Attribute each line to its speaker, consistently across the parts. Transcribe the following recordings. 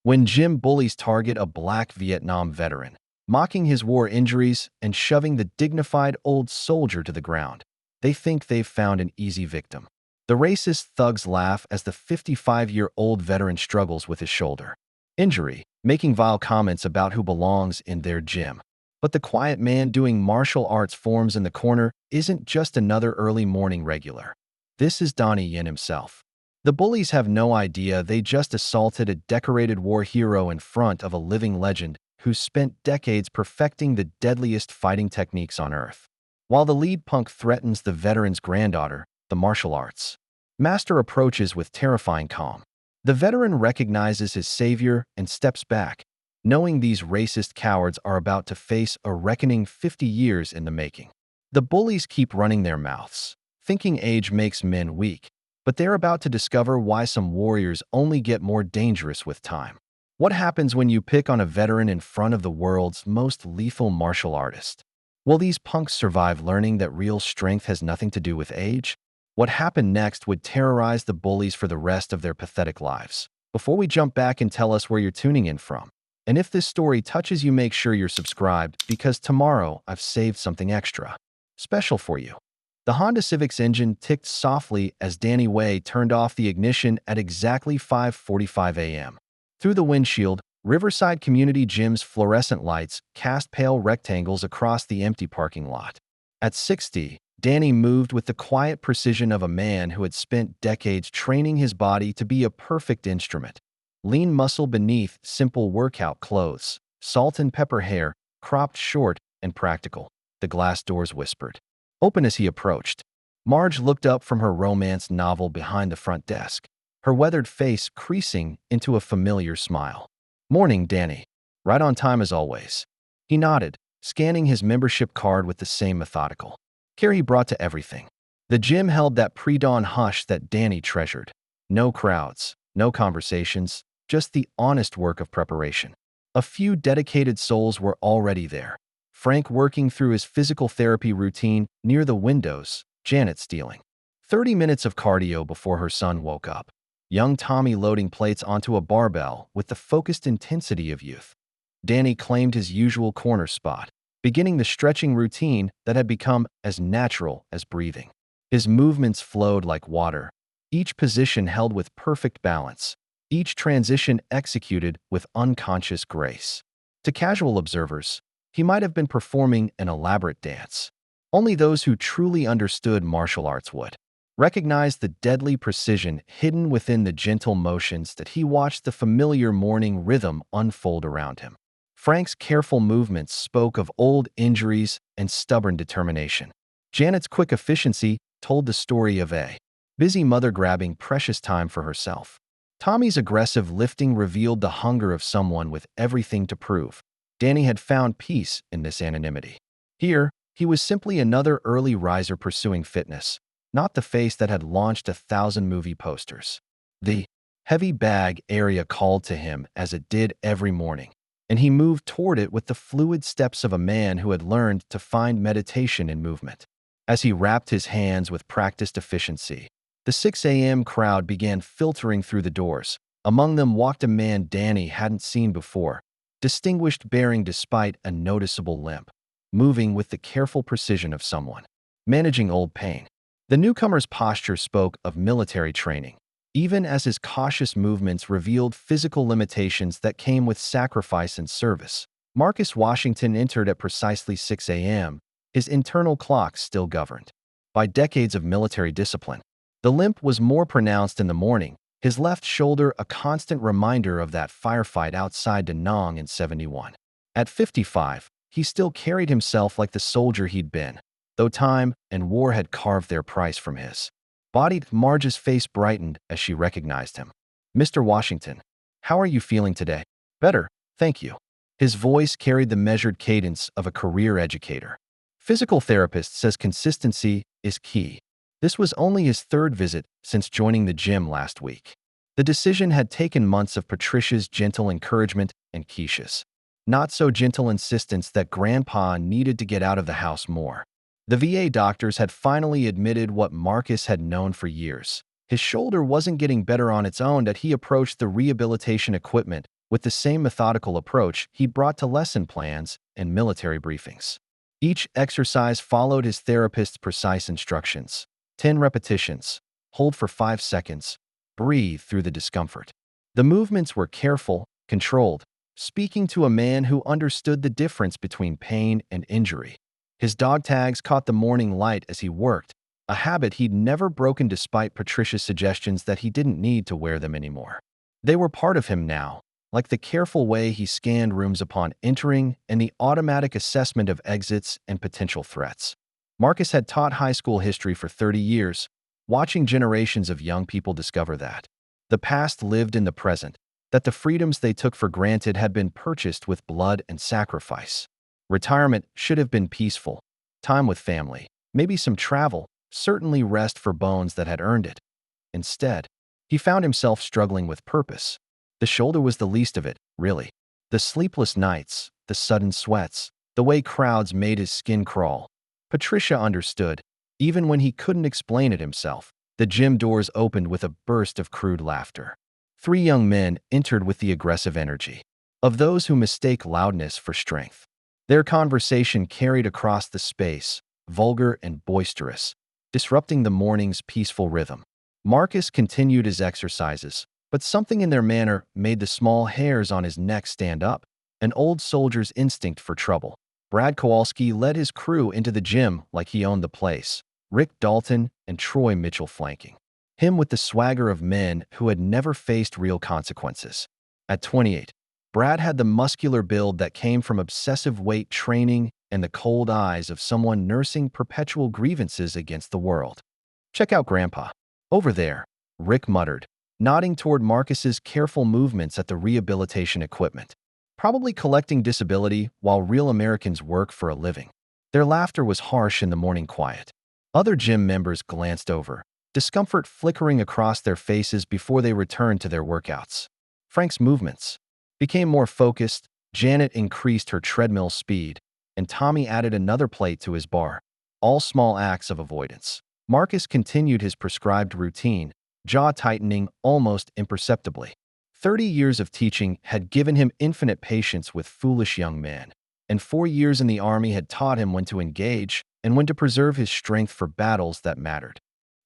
Speaker 1: When gym bullies target a black Vietnam veteran, mocking his war injuries and shoving the dignified old soldier to the ground, they think they've found an easy victim. The racist thugs laugh as the 55-year-old veteran struggles with his shoulder injury, making vile comments about who belongs in their gym. But the quiet man doing martial arts forms in the corner isn't just another early morning regular. This is Donnie Yen himself. The bullies have no idea they just assaulted a decorated war hero in front of a living legend who's spent decades perfecting the deadliest fighting techniques on Earth. While the lead punk threatens the veteran's granddaughter, the martial arts master approaches with terrifying calm. The veteran recognizes his savior and steps back, knowing these racist cowards are about to face a reckoning 50 years in the making. The bullies keep running their mouths, thinking age makes men weak, but they're about to discover why some warriors only get more dangerous with time. What happens when you pick on a veteran in front of the world's most lethal martial artist? Will these punks survive learning that real strength has nothing to do with age? What happened next would terrorize the bullies for the rest of their pathetic lives. Before we jump back and tell us where you're tuning in from, and if this story touches you, make sure you're subscribed because tomorrow I've saved something extra special for you. The Honda Civic's engine ticked softly as Danny Way turned off the ignition at exactly 5:45 a.m. Through the windshield, Riverside Community Gym's fluorescent lights cast pale rectangles across the empty parking lot. At 60, Danny moved with the quiet precision of a man who had spent decades training his body to be a perfect instrument. Lean muscle beneath simple workout clothes, salt and pepper hair, cropped short and practical, the glass doors whispered. Open as he approached. Marge looked up from her romance novel behind the front desk, her weathered face creasing into a familiar smile. Morning, Danny. Right on time as always. He nodded, scanning his membership card with the same methodical care he brought to everything. The gym held that pre-dawn hush that Danny treasured. No crowds, no conversations, just the honest work of preparation. A few dedicated souls were already there. Frank working through his physical therapy routine near the windows, Janet stealing 30 minutes of cardio before her son woke up. Young Tommy loading plates onto a barbell with the focused intensity of youth. Danny claimed his usual corner spot, beginning the stretching routine that had become as natural as breathing. His movements flowed like water, each position held with perfect balance, each transition executed with unconscious grace. To casual observers, he might have been performing an elaborate dance. Only those who truly understood martial arts would recognize the deadly precision hidden within the gentle motions that he watched the familiar morning rhythm unfold around him. Frank's careful movements spoke of old injuries and stubborn determination. Janet's quick efficiency told the story of a busy mother grabbing precious time for herself. Tommy's aggressive lifting revealed the hunger of someone with everything to prove. Danny had found peace in this anonymity. Here, he was simply another early riser pursuing fitness, not the face that had launched 1,000 movie posters. The heavy bag area called to him as it did every morning, and he moved toward it with the fluid steps of a man who had learned to find meditation in movement. As he wrapped his hands with practiced efficiency, the 6 a.m. crowd began filtering through the doors. Among them walked a man Danny hadn't seen before, distinguished bearing despite a noticeable limp, moving with the careful precision of someone managing old pain. The newcomer's posture spoke of military training, even as his cautious movements revealed physical limitations that came with sacrifice and service. Marcus Washington entered at precisely 6 a.m., his internal clock still governed by decades of military discipline. The limp was more pronounced in the morning, his left shoulder a constant reminder of that firefight outside Da Nang in 71. At 55, he still carried himself like the soldier he'd been, though time and war had carved their price from his body. Marge's face brightened as she recognized him. Mr. Washington, how are you feeling today? Better, thank you. His voice carried the measured cadence of a career educator. Physical therapist says consistency is key. This was only his third visit since joining the gym last week. The decision had taken months of Patricia's gentle encouragement and Keisha's not-so-gentle insistence that Grandpa needed to get out of the house more. The VA doctors had finally admitted what Marcus had known for years. His shoulder wasn't getting better on its own, that he approached the rehabilitation equipment with the same methodical approach he brought to lesson plans and military briefings. Each exercise followed his therapist's precise instructions. 10 repetitions. Hold for 5 seconds. Breathe through the discomfort. The movements were careful, controlled, speaking to a man who understood the difference between pain and injury. His dog tags caught the morning light as he worked, a habit he'd never broken despite Patricia's suggestions that he didn't need to wear them anymore. They were part of him now, like the careful way he scanned rooms upon entering and the automatic assessment of exits and potential threats. Marcus had taught high school history for 30 years, watching generations of young people discover that the past lived in the present, that the freedoms they took for granted had been purchased with blood and sacrifice. Retirement should have been peaceful, time with family, maybe some travel, certainly rest for bones that had earned it. Instead, he found himself struggling with purpose. The shoulder was the least of it, really. The sleepless nights, the sudden sweats, the way crowds made his skin crawl. Patricia understood, even when he couldn't explain it himself. The gym doors opened with a burst of crude laughter. 3 young men entered with the aggressive energy of those who mistake loudness for strength. Their conversation carried across the space, vulgar and boisterous, disrupting the morning's peaceful rhythm. Marcus continued his exercises, but something in their manner made the small hairs on his neck stand up, an old soldier's instinct for trouble. Brad Kowalski led his crew into the gym like he owned the place, Rick Dalton and Troy Mitchell flanking him with the swagger of men who had never faced real consequences. At 28, Brad had the muscular build that came from obsessive weight training and the cold eyes of someone nursing perpetual grievances against the world. "Check out Grandpa. Over there," Rick muttered, nodding toward Marcus's careful movements at the rehabilitation equipment. Probably collecting disability while real Americans work for a living. Their laughter was harsh in the morning quiet. Other gym members glanced over, discomfort flickering across their faces before they returned to their workouts. Frank's movements became more focused, Janet increased her treadmill speed, and Tommy added another plate to his bar. All small acts of avoidance. Marcus continued his prescribed routine, jaw tightening almost imperceptibly. 30 years of teaching had given him infinite patience with foolish young men, and 4 years in the army had taught him when to engage and when to preserve his strength for battles that mattered.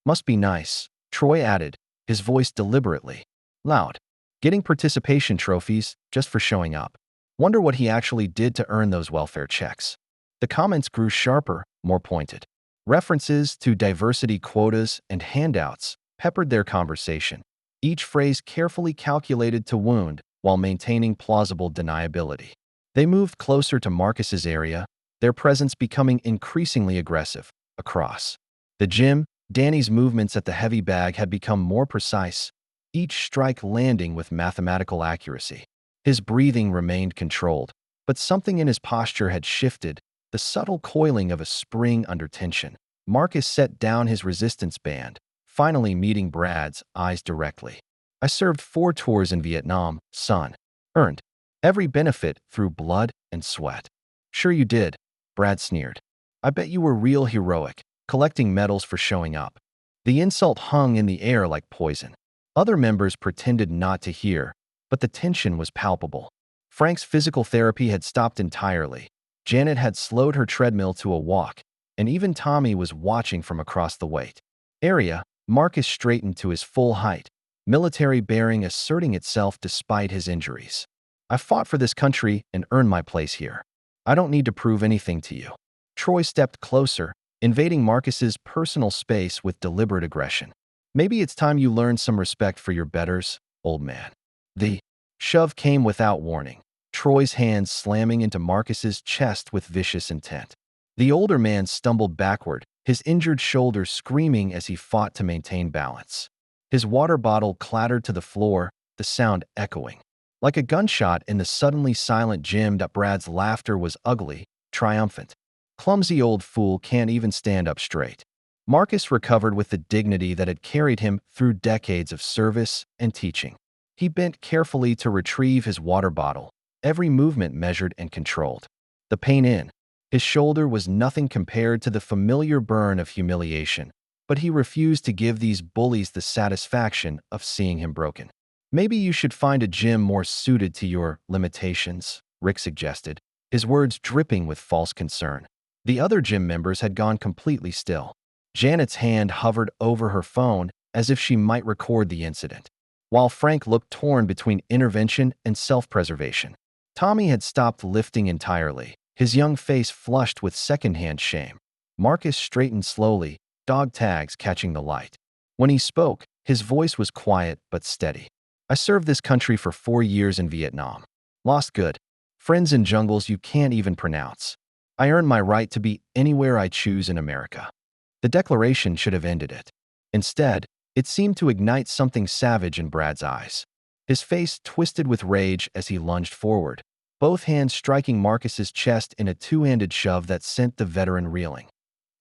Speaker 1: "Must be nice," Troy added, his voice deliberately loud. "Getting participation trophies just for showing up. Wonder what he actually did to earn those welfare checks." The comments grew sharper, more pointed. References to diversity quotas and handouts peppered their conversation, each phrase carefully calculated to wound while maintaining plausible deniability. They moved closer to Marcus's area, their presence becoming increasingly aggressive. Across the gym, Danny's movements at the heavy bag had become more precise, each strike landing with mathematical accuracy. His breathing remained controlled, but something in his posture had shifted, the subtle coiling of a spring under tension. Marcus set down his resistance band, finally meeting Brad's eyes directly. "I served 4 tours in Vietnam, son. Earned every benefit through blood and sweat." "Sure you did," Brad sneered. "I bet you were real heroic, collecting medals for showing up." The insult hung in the air like poison. Other members pretended not to hear, but the tension was palpable. Frank's physical therapy had stopped entirely. Janet had slowed her treadmill to a walk, and even Tommy was watching from across the weight area. Marcus straightened to his full height, military bearing asserting itself despite his injuries. "I fought for this country and earned my place here. I don't need to prove anything to you." Troy stepped closer, invading Marcus's personal space with deliberate aggression. "Maybe it's time you learned some respect for your betters, old man." The shove came without warning, Troy's hands slamming into Marcus's chest with vicious intent. The older man stumbled backward, his injured shoulder screaming as he fought to maintain balance. His water bottle clattered to the floor, the sound echoing. Like a gunshot in the suddenly silent gym, Brad's laughter was ugly, triumphant. "Clumsy old fool can't even stand up straight." Marcus recovered with the dignity that had carried him through decades of service and teaching. He bent carefully to retrieve his water bottle, every movement measured and controlled. The pain in his shoulder was nothing compared to the familiar burn of humiliation, but he refused to give these bullies the satisfaction of seeing him broken. Maybe you should find a gym more suited to your limitations, Rick suggested, his words dripping with false concern. The other gym members had gone completely still. Janet's hand hovered over her phone as if she might record the incident, while Frank looked torn between intervention and self-preservation. Tommy had stopped lifting entirely, his young face flushed with secondhand shame. Marcus straightened slowly, dog tags catching the light. When he spoke, his voice was quiet but steady. I served this country for 4 years in Vietnam. Lost good. Friends in jungles you can't even pronounce. I earned my right to be anywhere I choose in America. The declaration should have ended it. Instead, it seemed to ignite something savage in Brad's eyes. His face twisted with rage as he lunged forward, both hands striking Marcus's chest in a two-handed shove that sent the veteran reeling.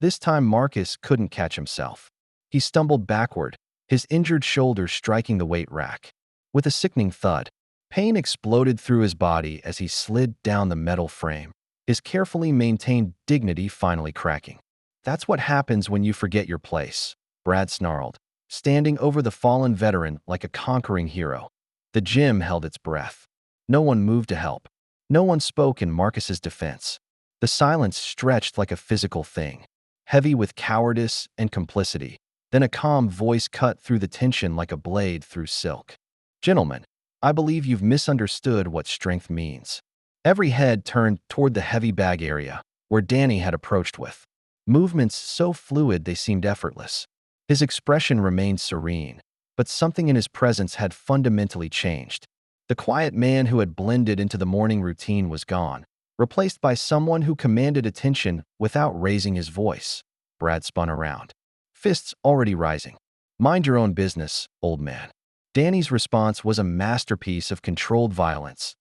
Speaker 1: This time Marcus couldn't catch himself. He stumbled backward, his injured shoulder striking the weight rack. With a sickening thud, pain exploded through his body as he slid down the metal frame, his carefully maintained dignity finally cracking. That's what happens when you forget your place, Brad snarled, standing over the fallen veteran like a conquering hero. The gym held its breath. No one moved to help. No one spoke in Marcus's defense. The silence stretched like a physical thing, heavy with cowardice and complicity. Then a calm voice cut through the tension like a blade through silk. Gentlemen, I believe you've misunderstood what strength means. Every head turned toward the heavy bag area, where Danny had approached with movements so fluid they seemed effortless. His expression remained serene, but something in his presence had fundamentally changed. The quiet man who had blended into the morning routine was gone, replaced by someone who commanded attention without raising his voice. Brad spun around, fists already rising. Mind your own business, old man. Danny's response was a masterpiece of controlled violence.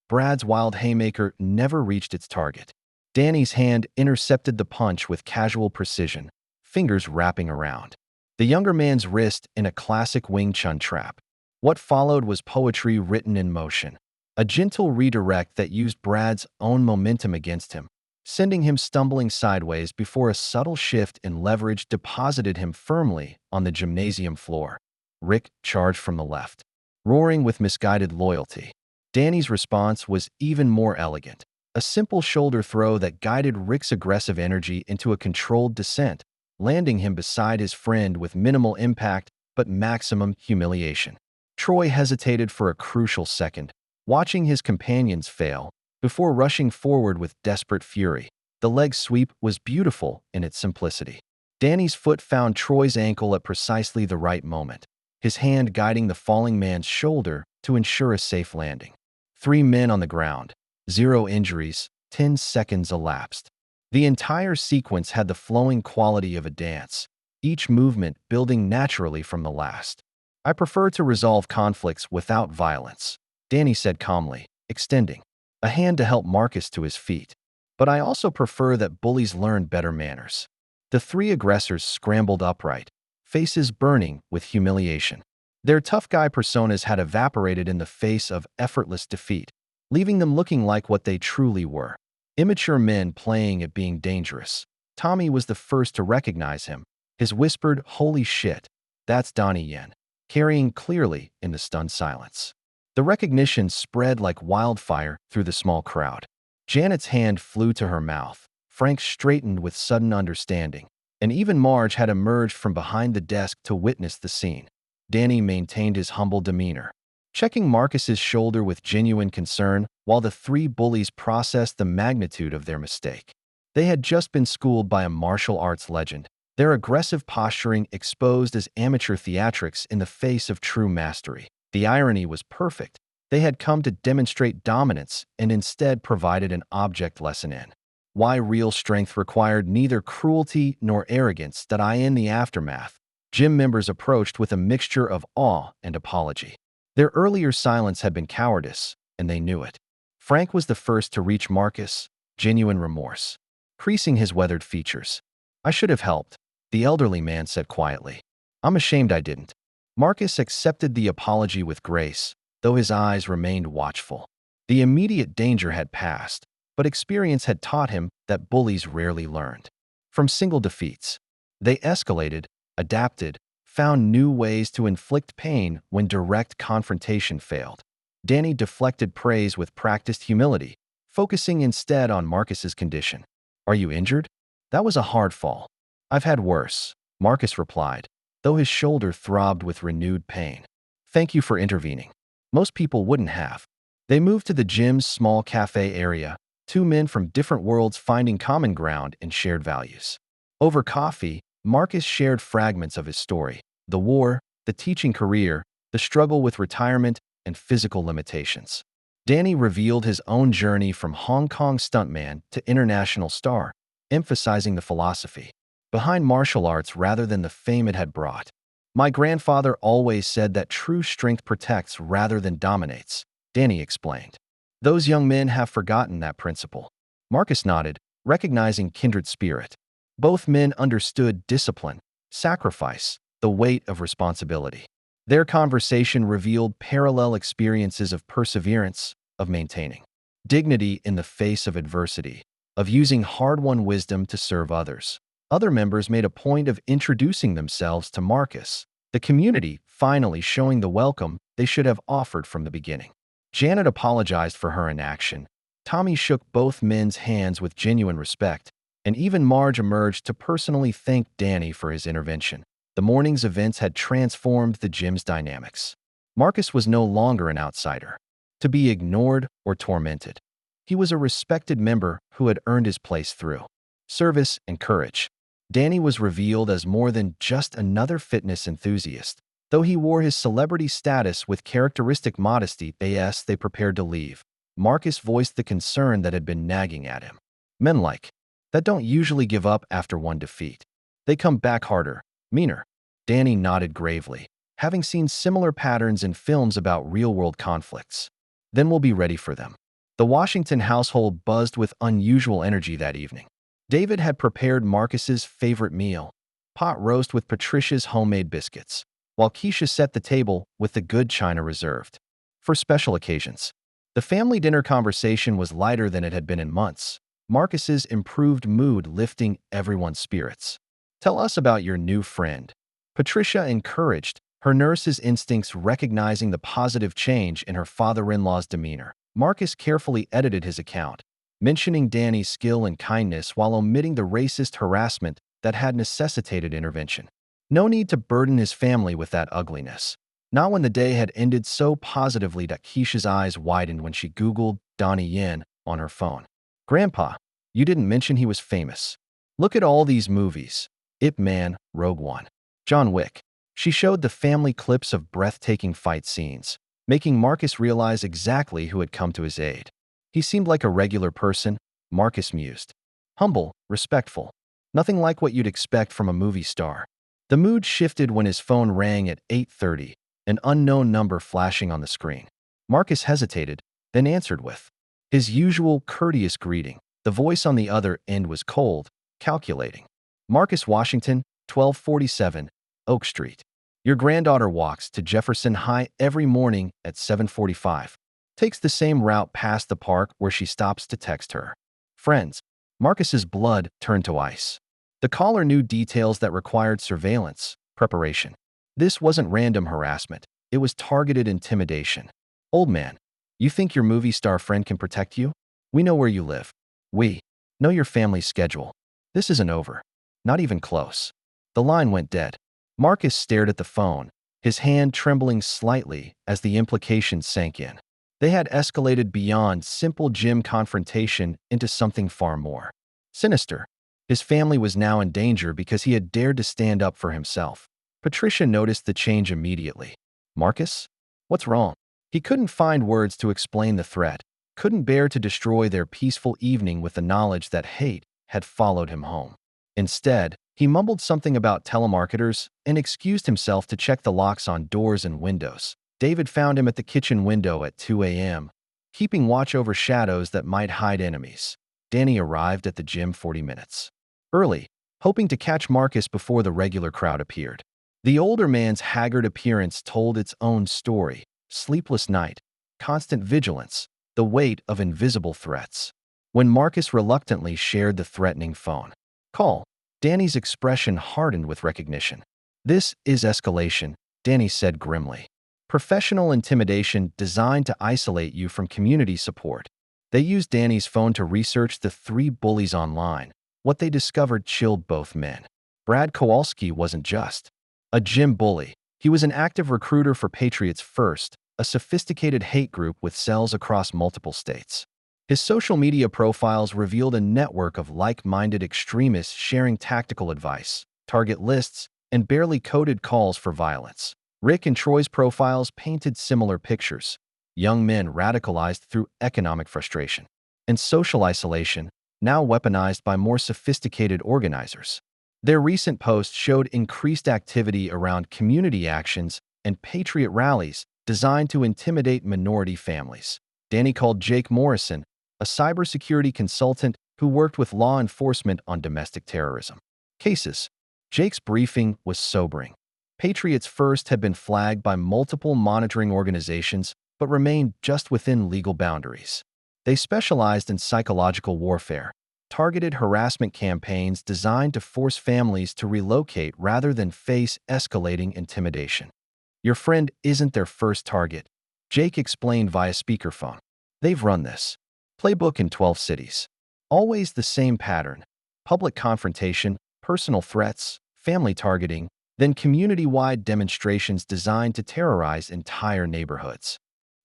Speaker 1: Brad's wild haymaker never reached its target. Danny's hand intercepted the punch with casual precision, fingers wrapping around the younger man's wrist in a classic Wing Chun trap. What followed was poetry written in motion, a gentle redirect that used Brad's own momentum against him, sending him stumbling sideways before a subtle shift in leverage deposited him firmly on the gymnasium floor. Rick charged from the left, roaring with misguided loyalty. Danny's response was even more elegant, a simple shoulder throw that guided Rick's aggressive energy into a controlled descent, landing him beside his friend with minimal impact but maximum humiliation. Troy hesitated for a crucial second, watching his companions fail, before rushing forward with desperate fury. The leg sweep was beautiful in its simplicity. Danny's foot found Troy's ankle at precisely the right moment, his hand guiding the falling man's shoulder to ensure a safe landing. 3 men on the ground, 0 injuries, 10 seconds elapsed. The entire sequence had the flowing quality of a dance, each movement building naturally from the last. I prefer to resolve conflicts without violence, Danny said calmly, extending a hand to help Marcus to his feet. But I also prefer that bullies learn better manners. The 3 aggressors scrambled upright, faces burning with humiliation. Their tough guy personas had evaporated in the face of effortless defeat, leaving them looking like what they truly were. Immature men playing at being dangerous. Tommy was the first to recognize him, his whispered, "Holy shit, that's Donnie Yen," carrying clearly in the stunned silence. The recognition spread like wildfire through the small crowd. Janet's hand flew to her mouth. Frank straightened with sudden understanding, and even Marge had emerged from behind the desk to witness the scene. Danny maintained his humble demeanor, checking Marcus's shoulder with genuine concern while the 3 bullies processed the magnitude of their mistake. They had just been schooled by a martial arts legend, their aggressive posturing exposed as amateur theatrics in the face of true mastery. The irony was perfect. They had come to demonstrate dominance and instead provided an object lesson in why real strength required neither cruelty nor arrogance. In the aftermath, gym members approached with a mixture of awe and apology. Their earlier silence had been cowardice, and they knew it. Frank was the first to reach Marcus, genuine remorse creasing his weathered features. "I should have helped," the elderly man said quietly. "I'm ashamed I didn't." Marcus accepted the apology with grace, though his eyes remained watchful. The immediate danger had passed, but experience had taught him that bullies rarely learned from single defeats. They escalated, adapted, found new ways to inflict pain when direct confrontation failed. Danny deflected praise with practiced humility, focusing instead on Marcus's condition. "Are you injured?" "That was a hard fall." "I've had worse," Marcus replied, though his shoulder throbbed with renewed pain. "Thank you for intervening. Most people wouldn't have." They moved to the gym's small cafe area, two men from different worlds finding common ground and shared values. Over coffee, Marcus shared fragments of his story: the war, the teaching career, the struggle with retirement, and physical limitations. Danny revealed his own journey from Hong Kong stuntman to international star, emphasizing the philosophy behind martial arts rather than the fame it had brought. "My grandfather always said that true strength protects rather than dominates," Danny explained. "Those young men have forgotten that principle." Marcus nodded, recognizing kindred spirit. Both men understood discipline, sacrifice, the weight of responsibility. Their conversation revealed parallel experiences of perseverance, of maintaining dignity in the face of adversity, of using hard-won wisdom to serve others. Other members made a point of introducing themselves to Marcus, the community finally showing the welcome they should have offered from the beginning. Janet apologized for her inaction. Tommy shook both men's hands with genuine respect, and even Marge emerged to personally thank Danny for his intervention. The morning's events had transformed the gym's dynamics. Marcus was no longer an outsider, to be ignored or tormented. He was a respected member who had earned his place through service and courage. Danny was revealed as more than just another fitness enthusiast. Though he wore his celebrity status with characteristic modesty as they prepared to leave, Marcus voiced the concern that had been nagging at him. "Men like that don't usually give up after one defeat. They come back harder, meaner." Danny nodded gravely, having seen similar patterns in films about real-world conflicts. "Then we'll be ready for them." The Washington household buzzed with unusual energy that evening. David had prepared Marcus's favorite meal, pot roast with Patricia's homemade biscuits, while Keisha set the table with the good china reserved for special occasions. The family dinner conversation was lighter than it had been in months, Marcus's improved mood lifting everyone's spirits. "Tell us about your new friend," Patricia encouraged, her nurse's instincts recognizing the positive change in her father-in-law's demeanor. Marcus carefully edited his account, mentioning Danny's skill and kindness while omitting the racist harassment that had necessitated intervention. No need to burden his family with that ugliness. Not when the day had ended so positively that Keisha's eyes widened when she Googled Donnie Yen on her phone. "Grandpa, you didn't mention he was famous. Look at all these movies: Ip Man, Rogue One, John Wick." She showed the family clips of breathtaking fight scenes, making Marcus realize exactly who had come to his aid. He seemed like a regular person, Marcus mused. Humble, respectful. Nothing like what you'd expect from a movie star. The mood shifted when his phone rang at 8:30, an unknown number flashing on the screen. Marcus hesitated, then answered with his usual courteous greeting. The voice on the other end was cold, calculating. "Marcus Washington, 1247, Oak Street. Your granddaughter walks to Jefferson High every morning at 7:45. Takes the same route past the park where she stops to text her friends." Marcus's blood turned to ice. The caller knew details that required surveillance, preparation. This wasn't random harassment. It was targeted intimidation. "Old man, you think your movie star friend can protect you? We know where you live. We know your family's schedule. This isn't over. Not even close." The line went dead. Marcus stared at the phone, his hand trembling slightly as the implications sank in. They had escalated beyond simple gym confrontation into something far more sinister. His family was now in danger because he had dared to stand up for himself. Patricia noticed the change immediately. "Marcus? What's wrong?" He couldn't find words to explain the threat, couldn't bear to destroy their peaceful evening with the knowledge that hate had followed him home. Instead, he mumbled something about telemarketers and excused himself to check the locks on doors and windows. David found him at the kitchen window at 2 a.m., keeping watch over shadows that might hide enemies. Danny arrived at the gym 40 minutes early, hoping to catch Marcus before the regular crowd appeared. The older man's haggard appearance told its own story: sleepless night, constant vigilance, the weight of invisible threats. When Marcus reluctantly shared the threatening phone call, Danny's expression hardened with recognition. This is escalation, Danny said grimly. Professional intimidation designed to isolate you from community support. They used Danny's phone to research the three bullies online. What they discovered chilled both men. Brad Kowalski wasn't just a gym bully. He was an active recruiter for Patriots First, a sophisticated hate group with cells across multiple states. His social media profiles revealed a network of like-minded extremists sharing tactical advice, target lists, and barely coded calls for violence. Rick and Troy's profiles painted similar pictures. Young men radicalized through economic frustration and social isolation, now weaponized by more sophisticated organizers. Their recent posts showed increased activity around community actions and patriot rallies designed to intimidate minority families. Danny called Jake Morrison, a cybersecurity consultant who worked with law enforcement on domestic terrorism cases. Jake's briefing was sobering. Patriots First had been flagged by multiple monitoring organizations but remained just within legal boundaries. They specialized in psychological warfare, targeted harassment campaigns designed to force families to relocate rather than face escalating intimidation. Your friend isn't their first target, Jake explained via speakerphone. They've run this playbook in 12 cities. Always the same pattern: public confrontation, personal threats, family targeting, then community-wide demonstrations designed to terrorize entire neighborhoods.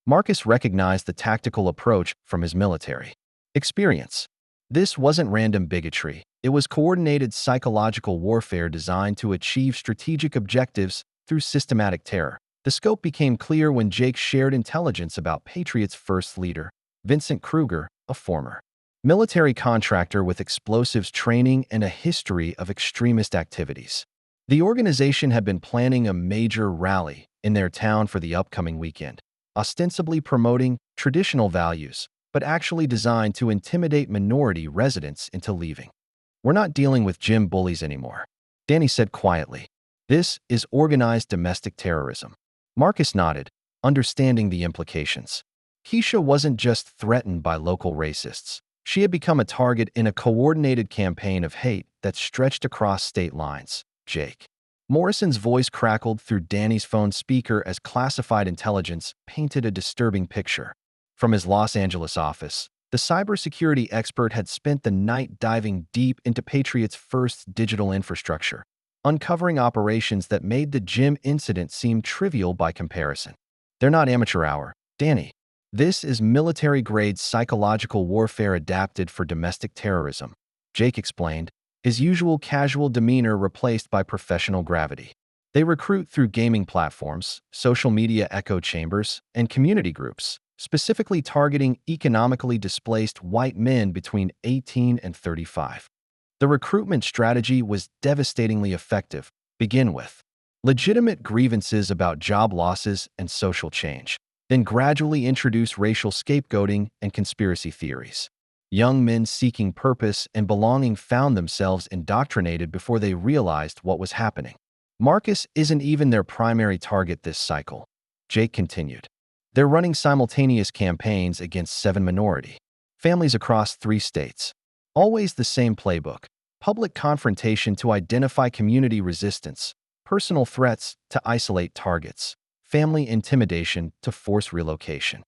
Speaker 1: Marcus recognized the tactical approach from his military experience. This wasn't random bigotry. It was coordinated psychological warfare designed to achieve strategic objectives through systematic terror. The scope became clear when Jake shared intelligence about Patriots' first leader, Vincent Kruger, a former military contractor with explosives training and a history of extremist activities. The organization had been planning a major rally in their town for the upcoming weekend, ostensibly promoting traditional values, but actually designed to intimidate minority residents into leaving. We're not dealing with gym bullies anymore, Danny said quietly. This is organized domestic terrorism. Marcus nodded, understanding the implications. Keisha wasn't just threatened by local racists. She had become a target in a coordinated campaign of hate that stretched across state lines. Jake Morrison's voice crackled through Danny's phone speaker as classified intelligence painted a disturbing picture. From his Los Angeles office, the cybersecurity expert had spent the night diving deep into Patriot's First digital infrastructure, uncovering operations that made the gym incident seem trivial by comparison. They're not amateur hour, Danny. This is military-grade psychological warfare adapted for domestic terrorism, Jake explained, his usual casual demeanor replaced by professional gravity. They recruit through gaming platforms, social media echo chambers, and community groups, specifically targeting economically displaced white men between 18 and 35. The recruitment strategy was devastatingly effective. Begin with legitimate grievances about job losses and social change, then gradually introduce racial scapegoating and conspiracy theories. Young men seeking purpose and belonging found themselves indoctrinated before they realized what was happening. Marcus isn't even their primary target this cycle, Jake continued. They're running simultaneous campaigns against 7 minority families across 3 states. Always the same playbook: public confrontation to identify community resistance, personal threats to isolate targets, family intimidation to force relocation.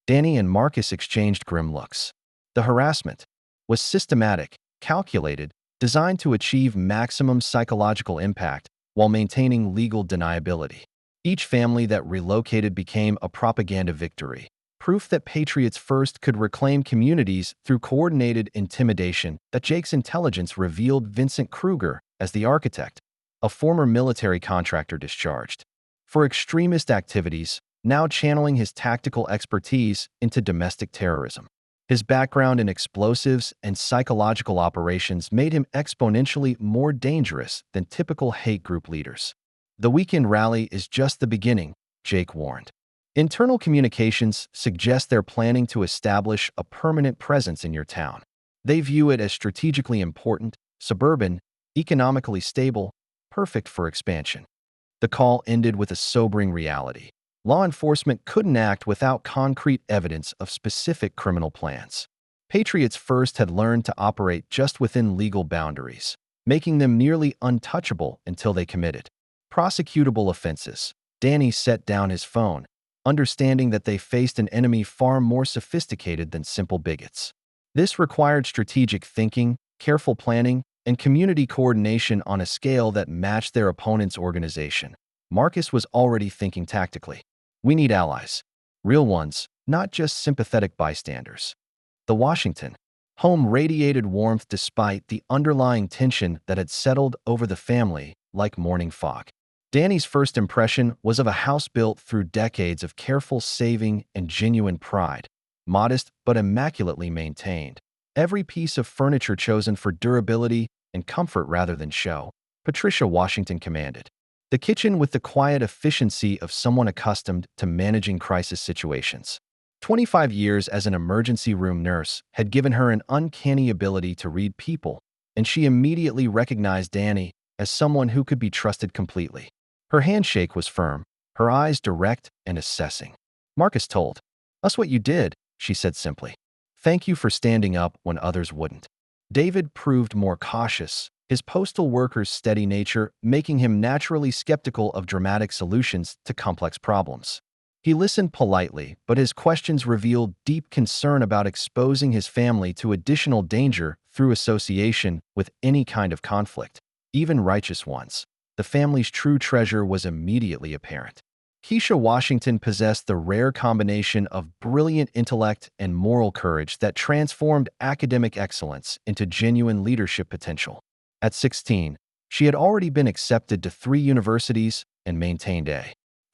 Speaker 1: Danny and Marcus exchanged grim looks. The harassment was systematic, calculated, designed to achieve maximum psychological impact while maintaining legal deniability. Each family that relocated became a propaganda victory, proof that Patriots First could reclaim communities through coordinated intimidation. That Jake's intelligence revealed Vincent Kruger as the architect, a former military contractor discharged for extremist activities, now channeling his tactical expertise into domestic terrorism. His background in explosives and psychological operations made him exponentially more dangerous than typical hate group leaders. The weekend rally is just the beginning, Jake warned. Internal communications suggest they're planning to establish a permanent presence in your town. They view it as strategically important, suburban, economically stable, perfect for expansion. The call ended with a sobering reality. Law enforcement couldn't act without concrete evidence of specific criminal plans. Patriots First had learned to operate just within legal boundaries, making them nearly untouchable until they committed. Prosecutable offenses. Danny set down his phone, understanding that they faced an enemy far more sophisticated than simple bigots. This required strategic thinking, careful planning, and community coordination on a scale that matched their opponent's organization. Marcus was already thinking tactically. We need allies. Real ones, not just sympathetic bystanders. The Washington home radiated warmth despite the underlying tension that had settled over the family like morning fog. Danny's first impression was of a house built through decades of careful saving and genuine pride, modest but immaculately maintained. Every piece of furniture chosen for durability and comfort rather than show. Patricia Washington commanded. The kitchen with the quiet efficiency of someone accustomed to managing crisis situations. 25 years as an emergency room nurse had given her an uncanny ability to read people, and she immediately recognized Danny as someone who could be trusted completely. Her handshake was firm, her eyes direct and assessing. Marcus told us what you did, she said simply. Thank you for standing up when others wouldn't. David proved more cautious, his postal worker's steady nature making him naturally skeptical of dramatic solutions to complex problems. He listened politely, but his questions revealed deep concern about exposing his family to additional danger through association with any kind of conflict, even righteous ones. The family's true treasure was immediately apparent. Keisha Washington possessed the rare combination of brilliant intellect and moral courage that transformed academic excellence into genuine leadership potential. At 16, she had already been accepted to 3 universities and maintained a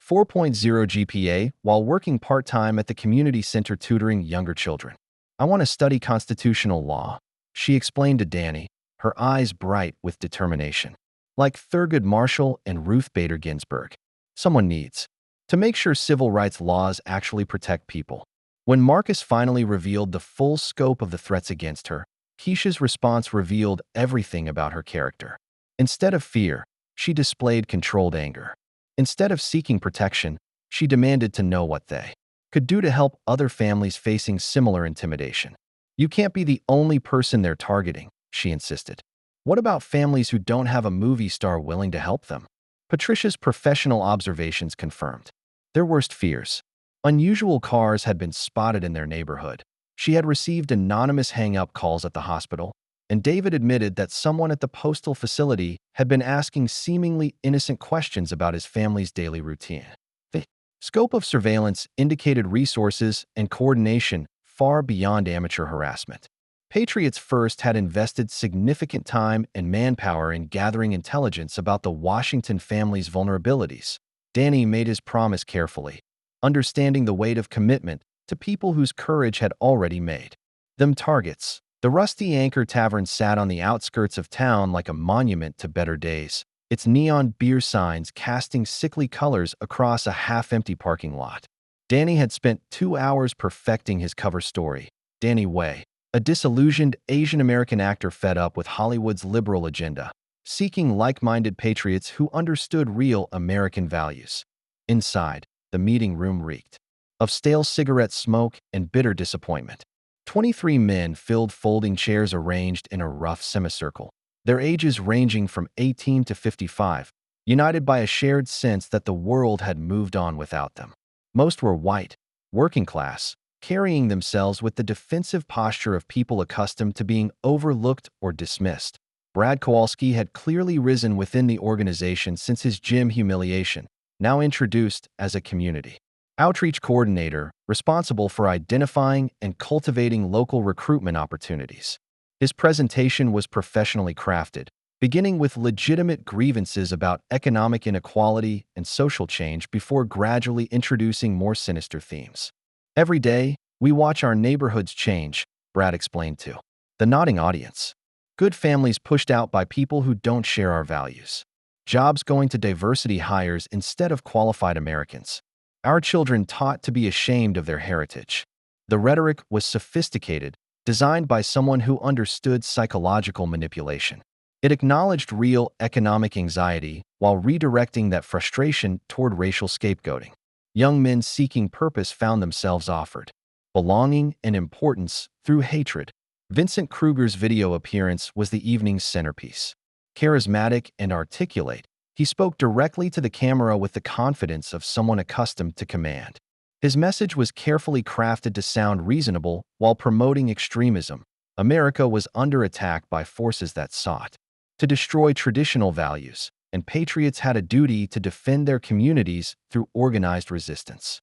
Speaker 1: 4.0 GPA while working part-time at the community center tutoring younger children. I want to study constitutional law, she explained to Danny, her eyes bright with determination. Like Thurgood Marshall and Ruth Bader Ginsburg, someone needs to make sure civil rights laws actually protect people. When Marcus finally revealed the full scope of the threats against her, Keisha's response revealed everything about her character. Instead of fear, she displayed controlled anger. Instead of seeking protection, she demanded to know what they could do to help other families facing similar intimidation. You can't be the only person they're targeting, she insisted. What about families who don't have a movie star willing to help them? Patricia's professional observations confirmed their worst fears. Unusual cars had been spotted in their neighborhood. She had received anonymous hang-up calls at the hospital, and David admitted that someone at the postal facility had been asking seemingly innocent questions about his family's daily routine. The scope of surveillance indicated resources and coordination far beyond amateur harassment. Patriots First had invested significant time and manpower in gathering intelligence about the Washington family's vulnerabilities. Danny made his promise carefully, understanding the weight of commitment to people whose courage had already made them targets. The Rusty Anchor Tavern sat on the outskirts of town like a monument to better days, its neon beer signs casting sickly colors across a half-empty parking lot. Danny had spent 2 hours perfecting his cover story. Danny Way, a disillusioned Asian-American actor fed up with Hollywood's liberal agenda, seeking like-minded patriots who understood real American values. Inside, the meeting room reeked of stale cigarette smoke and bitter disappointment. 23 men filled folding chairs arranged in a rough semicircle, their ages ranging from 18 to 55, united by a shared sense that the world had moved on without them. Most were white, working class, carrying themselves with the defensive posture of people accustomed to being overlooked or dismissed. Brad Kowalski had clearly risen within the organization since his gym humiliation, now introduced as a community outreach coordinator responsible for identifying and cultivating local recruitment opportunities. His presentation was professionally crafted, beginning with legitimate grievances about economic inequality and social change before gradually introducing more sinister themes. Every day, we watch our neighborhoods change, Brad explained to the nodding audience. Good families pushed out by people who don't share our values. Jobs going to diversity hires instead of qualified Americans. Our children taught to be ashamed of their heritage. The rhetoric was sophisticated, designed by someone who understood psychological manipulation. It acknowledged real economic anxiety while redirecting that frustration toward racial scapegoating. Young men seeking purpose found themselves offered belonging and importance through hatred. Vincent Kruger's video appearance was the evening's centerpiece. Charismatic and articulate, He spoke directly to the camera with the confidence of someone accustomed to command. His message was carefully crafted to sound reasonable while promoting extremism. America was under attack by forces that sought to destroy traditional values, and patriots had a duty to defend their communities through organized resistance.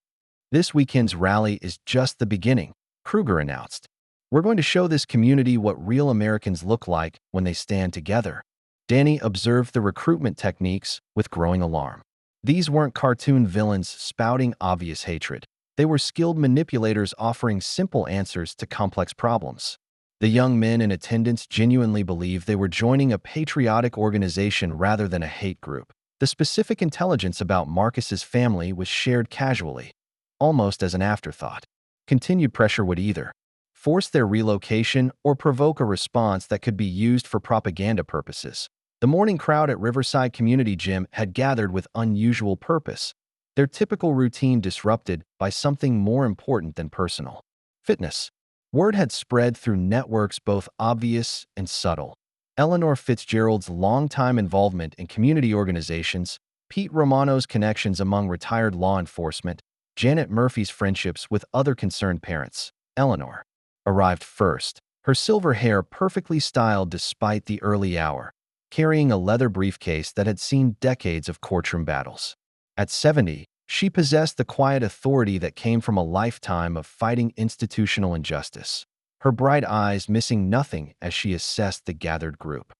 Speaker 1: This weekend's rally is just the beginning, Kruger announced. We're going to show this community what real Americans look like when they stand together. Danny observed the recruitment techniques with growing alarm. These weren't cartoon villains spouting obvious hatred. They were skilled manipulators offering simple answers to complex problems. The young men in attendance genuinely believed they were joining a patriotic organization rather than a hate group. The specific intelligence about Marcus's family was shared casually, almost as an afterthought. Continued pressure would either force their relocation or provoke a response that could be used for propaganda purposes. The morning crowd at Riverside Community Gym had gathered with unusual purpose, their typical routine disrupted by something more important than personal fitness. Word had spread through networks both obvious and subtle. Eleanor Fitzgerald's longtime involvement in community organizations, Pete Romano's connections among retired law enforcement, Janet Murphy's friendships with other concerned parents. Eleanor arrived first, her silver hair perfectly styled despite the early hour, carrying a leather briefcase that had seen decades of courtroom battles. At 70, she possessed the quiet authority that came from a lifetime of fighting institutional injustice, her bright eyes missing nothing as she assessed the gathered group.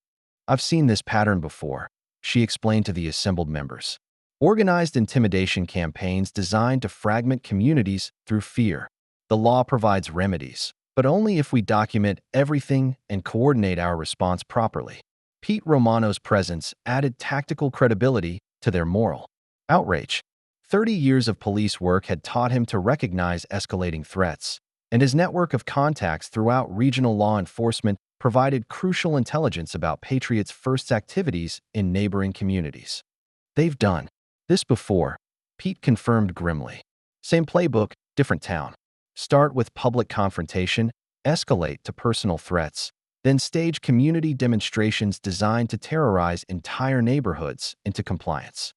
Speaker 1: "I've seen this pattern before," she explained to the assembled members. "Organized intimidation campaigns designed to fragment communities through fear. The law provides remedies, but only if we document everything and coordinate our response properly." Pete Romano's presence added tactical credibility to their moral outrage. 30 years of police work had taught him to recognize escalating threats, and his network of contacts throughout regional law enforcement provided crucial intelligence about Patriots' First's activities in neighboring communities. "They've done this before," Pete confirmed grimly. "Same playbook, different town. Start with public confrontation, escalate to personal threats, then stage community demonstrations designed to terrorize entire neighborhoods into compliance."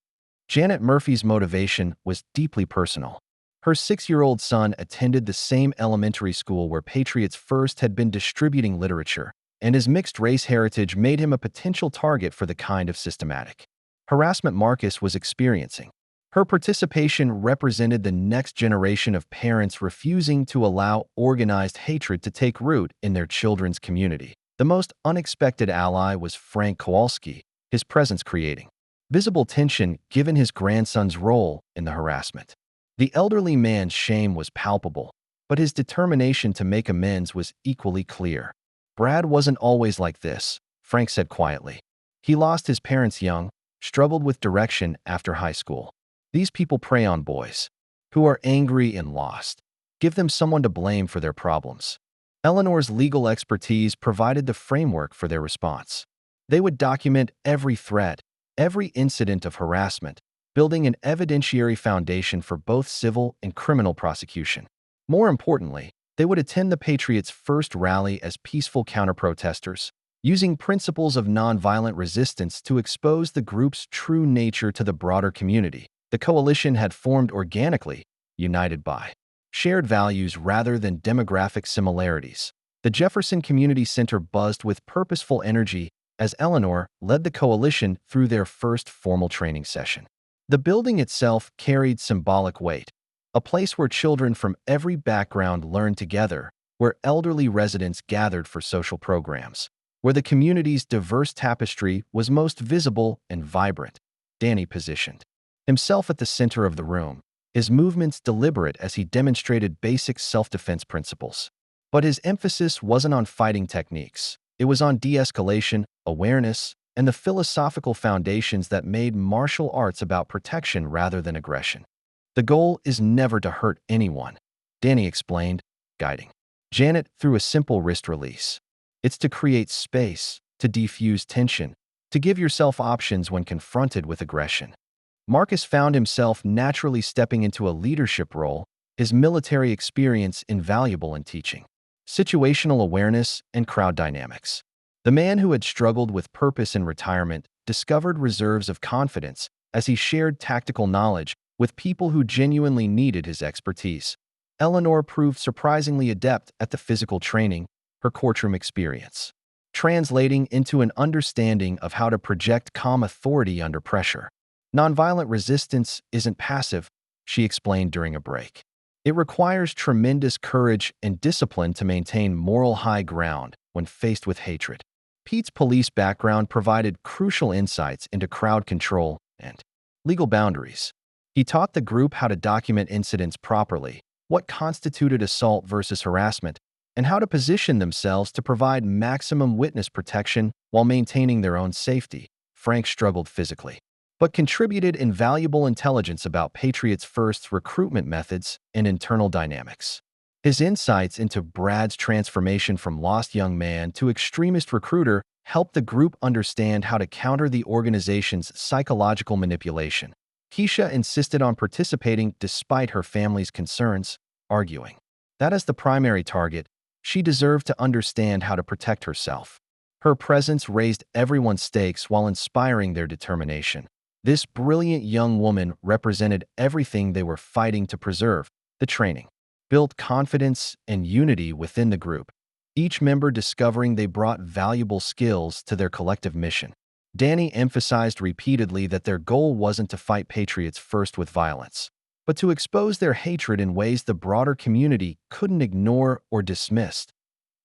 Speaker 1: Janet Murphy's motivation was deeply personal. Her 6-year-old son attended the same elementary school where Patriots First had been distributing literature, and his mixed-race heritage made him a potential target for the kind of systematic harassment Marcus was experiencing. Her participation represented the next generation of parents refusing to allow organized hatred to take root in their children's community. The most unexpected ally was Frank Kowalski, his presence creating visible tension given his grandson's role in the harassment. The elderly man's shame was palpable, but his determination to make amends was equally clear. "Brad wasn't always like this," Frank said quietly. "He lost his parents young, struggled with direction after high school. These people prey on boys who are angry and lost. Give them someone to blame for their problems." Eleanor's legal expertise provided the framework for their response. They would document every threat, every incident of harassment, building an evidentiary foundation for both civil and criminal prosecution. More importantly, they would attend the Patriots' first rally as peaceful counter-protesters, using principles of nonviolent resistance to expose the group's true nature to the broader community. The coalition had formed organically, united by shared values rather than demographic similarities. The Jefferson Community Center buzzed with purposeful energy as Eleanor led the coalition through their first formal training session. The building itself carried symbolic weight, a place where children from every background learned together, where elderly residents gathered for social programs, where the community's diverse tapestry was most visible and vibrant. Danny positioned himself at the center of the room, his movements deliberate as he demonstrated basic self-defense principles. But his emphasis wasn't on fighting techniques. It was on de-escalation, awareness, and the philosophical foundations that made martial arts about protection rather than aggression. "The goal is never to hurt anyone," Danny explained, guiding Janet through a simple wrist release. "It's to create space, to defuse tension, to give yourself options when confronted with aggression." Marcus found himself naturally stepping into a leadership role, his military experience invaluable in teaching situational awareness and crowd dynamics. The man who had struggled with purpose in retirement discovered reserves of confidence as he shared tactical knowledge with people who genuinely needed his expertise. Eleanor proved surprisingly adept at the physical training, her courtroom experience, translating into an understanding of how to project calm authority under pressure. Nonviolent resistance isn't passive, she explained during a break. It requires tremendous courage and discipline to maintain moral high ground when faced with hatred. Pete's police background provided crucial insights into crowd control and legal boundaries. He taught the group how to document incidents properly, what constituted assault versus harassment, and how to position themselves to provide maximum witness protection while maintaining their own safety. Frank struggled physically, but contributed invaluable intelligence about Patriots First's recruitment methods and internal dynamics. His insights into Brad's transformation from lost young man to extremist recruiter helped the group understand how to counter the organization's psychological manipulation. Keisha insisted on participating despite her family's concerns, arguing that as the primary target, she deserved to understand how to protect herself. Her presence raised everyone's stakes while inspiring their determination. This brilliant young woman represented everything they were fighting to preserve. The training built confidence and unity within the group, each member discovering they brought valuable skills to their collective mission. Danny emphasized repeatedly that their goal wasn't to fight Patriots First with violence, but to expose their hatred in ways the broader community couldn't ignore or dismiss.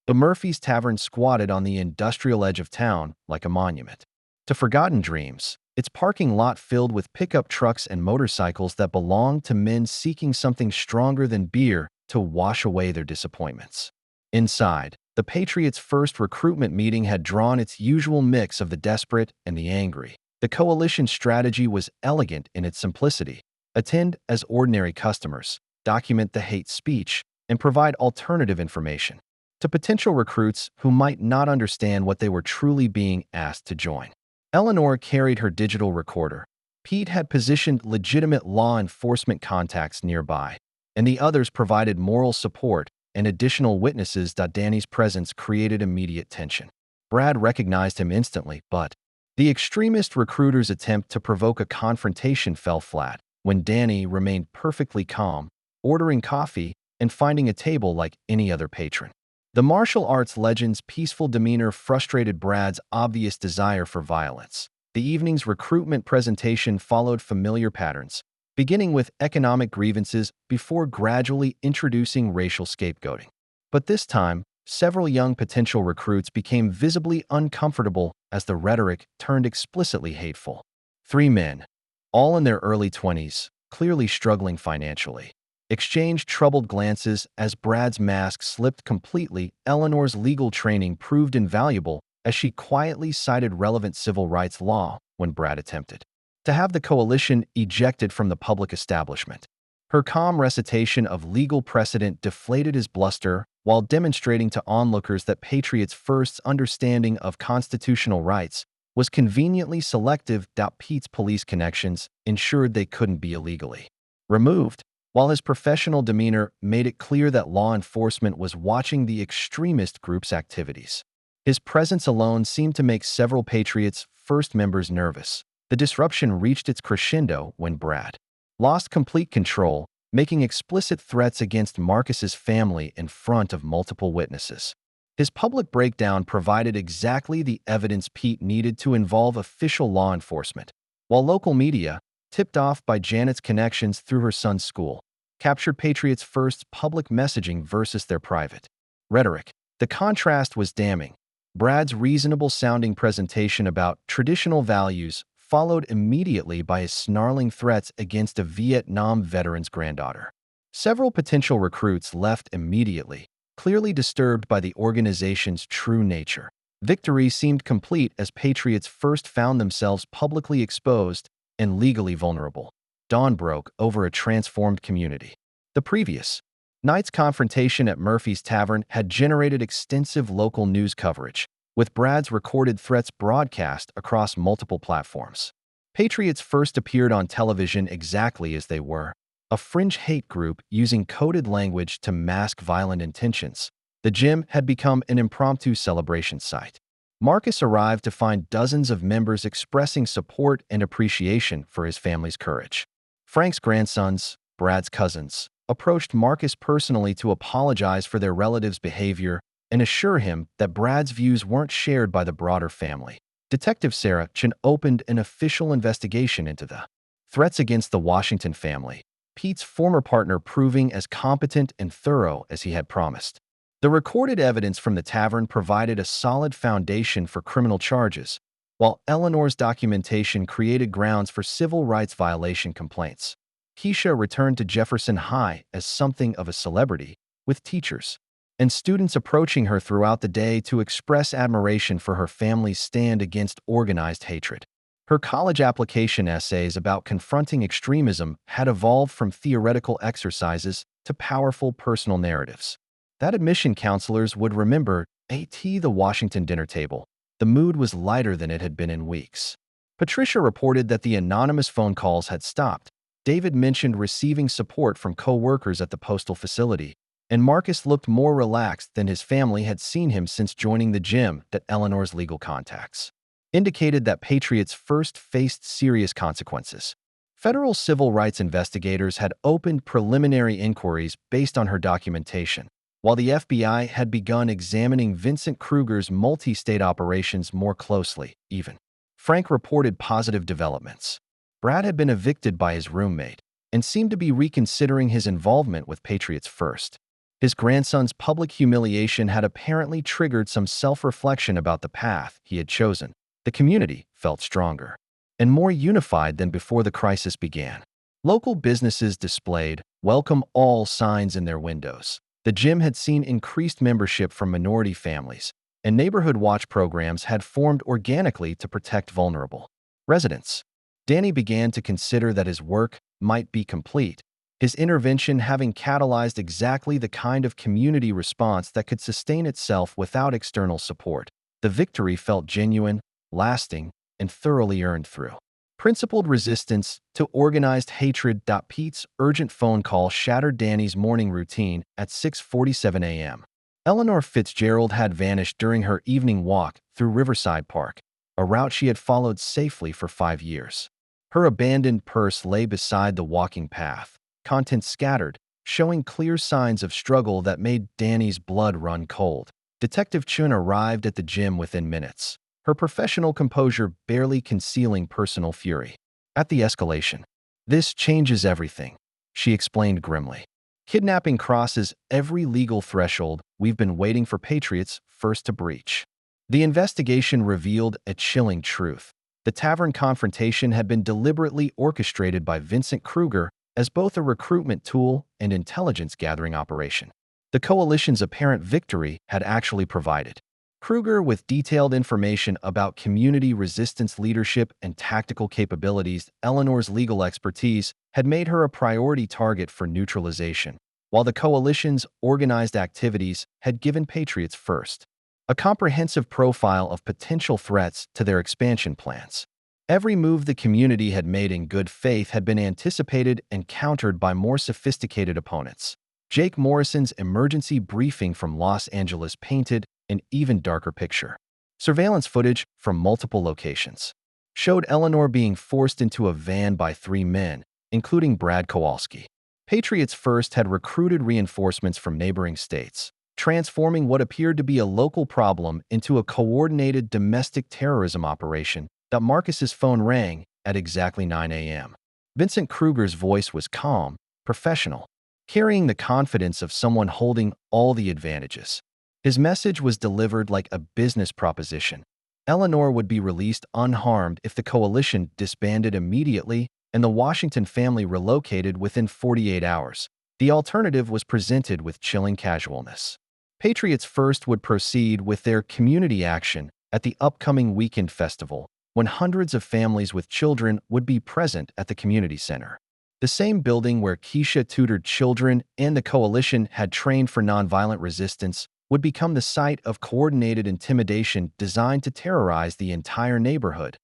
Speaker 1: The Murphy's Tavern squatted on the industrial edge of town like a monument to forgotten dreams, its parking lot filled with pickup trucks and motorcycles that belonged to men seeking something stronger than beer to wash away their disappointments. Inside, the Patriots' first recruitment meeting had drawn its usual mix of the desperate and the angry. The coalition strategy was elegant in its simplicity. Attend as ordinary customers, document the hate speech, and provide alternative information to potential recruits who might not understand what they were truly being asked to join. Eleanor carried her digital recorder. Pete had positioned legitimate law enforcement contacts nearby, and the others provided moral support and additional witnesses. Danny's presence created immediate tension. Brad recognized him instantly, but the extremist recruiter's attempt to provoke a confrontation fell flat when Danny remained perfectly calm, ordering coffee and finding a table like any other patron. The martial arts legend's peaceful demeanor frustrated Brad's obvious desire for violence. The evening's recruitment presentation followed familiar patterns, beginning with economic grievances before gradually introducing racial scapegoating. But this time, several young potential recruits became visibly uncomfortable as the rhetoric turned explicitly hateful. Three men, all in their early 20s, clearly struggling financially, exchanged troubled glances as Brad's mask slipped completely. Eleanor's legal training proved invaluable as she quietly cited relevant civil rights law when Brad attempted to have the coalition ejected from the public establishment. Her calm recitation of legal precedent deflated his bluster while demonstrating to onlookers that Patriots First's understanding of constitutional rights was conveniently selective. Pete's police connections ensured they couldn't be illegally removed, while his professional demeanor made it clear that law enforcement was watching the extremist group's activities. His presence alone seemed to make several Patriots First members nervous. The disruption reached its crescendo when Brad lost complete control, making explicit threats against Marcus's family in front of multiple witnesses. His public breakdown provided exactly the evidence Pete needed to involve official law enforcement, while local media, tipped off by Janet's connections through her son's school, captured Patriots First's public messaging versus their private rhetoric. The contrast was damning. Brad's reasonable-sounding presentation about traditional values followed immediately by his snarling threats against a Vietnam veteran's granddaughter. Several potential recruits left immediately, clearly disturbed by the organization's true nature. Victory seemed complete as Patriots First found themselves publicly exposed and legally vulnerable. Dawn broke over a transformed community. The previous night's confrontation at Murphy's Tavern had generated extensive local news coverage, with Brad's recorded threats broadcast across multiple platforms. Patriots First appeared on television exactly as they were, a fringe hate group using coded language to mask violent intentions. The gym had become an impromptu celebration site. Marcus arrived to find dozens of members expressing support and appreciation for his family's courage. Frank's grandsons, Brad's cousins, approached Marcus personally to apologize for their relative's behavior and assure him that Brad's views weren't shared by the broader family. Detective Sarah Chen opened an official investigation into the threats against the Washington family, Pete's former partner proving as competent and thorough as he had promised. The recorded evidence from the tavern provided a solid foundation for criminal charges, while Eleanor's documentation created grounds for civil rights violation complaints. Keisha returned to Jefferson High as something of a celebrity, with teachers and students approaching her throughout the day to express admiration for her family's stand against organized hatred. Her college application essays about confronting extremism had evolved from theoretical exercises to powerful personal narratives that admission counselors would remember. The Washington dinner table. The mood was lighter than it had been in weeks. Patricia reported that the anonymous phone calls had stopped. David mentioned receiving support from co-workers at the postal facility, and Marcus looked more relaxed than his family had seen him since joining the gym. That Eleanor's legal contacts indicated that Patriots First faced serious consequences. Federal civil rights investigators had opened preliminary inquiries based on her documentation, while the FBI had begun examining Vincent Kruger's multi-state operations more closely. Even Frank reported positive developments. Brad had been evicted by his roommate and seemed to be reconsidering his involvement with Patriots First. His grandson's public humiliation had apparently triggered some self-reflection about the path he had chosen. The community felt stronger and more unified than before the crisis began. Local businesses displayed "Welcome All" signs in their windows. The gym had seen increased membership from minority families, and neighborhood watch programs had formed organically to protect vulnerable residents. Danny began to consider that his work might be complete, his intervention having catalyzed exactly the kind of community response that could sustain itself without external support. The victory felt genuine, lasting, and thoroughly earned through principled resistance to organized hatred. Pete's urgent phone call shattered Danny's morning routine at 6:47 a.m. Eleanor Fitzgerald had vanished during her evening walk through Riverside Park, a route she had followed safely for 5 years. Her abandoned purse lay beside the walking path, contents scattered, showing clear signs of struggle that made Danny's blood run cold. Detective Chun arrived at the gym within minutes, her professional composure barely concealing personal fury. At the escalation, "This changes everything," she explained grimly. "Kidnapping crosses every legal threshold we've been waiting for Patriots First to breach." The investigation revealed a chilling truth. The tavern confrontation had been deliberately orchestrated by Vincent Kruger as both a recruitment tool and intelligence-gathering operation. The coalition's apparent victory had actually provided Kruger with detailed information about community resistance leadership and tactical capabilities. Eleanor's legal expertise had made her a priority target for neutralization, while the coalition's organized activities had given Patriots First a comprehensive profile of potential threats to their expansion plans. Every move the community had made in good faith had been anticipated and countered by more sophisticated opponents. Jake Morrison's emergency briefing from Los Angeles painted an even darker picture. Surveillance footage from multiple locations showed Eleanor being forced into a van by 3 men, including Brad Kowalski. Patriots First had recruited reinforcements from neighboring states, transforming what appeared to be a local problem into a coordinated domestic terrorism operation. Marcus's phone rang at exactly 9 a.m. Vincent Kruger's voice was calm, professional, carrying the confidence of someone holding all the advantages. His message was delivered like a business proposition. Eleanor would be released unharmed if the coalition disbanded immediately and the Washington family relocated within 48 hours. The alternative was presented with chilling casualness. Patriots First would proceed with their community action at the upcoming weekend festival, when hundreds of families with children would be present at the community center. The same building where Keisha tutored children and the coalition had trained for nonviolent resistance would become the site of coordinated intimidation designed to terrorize the entire neighborhood.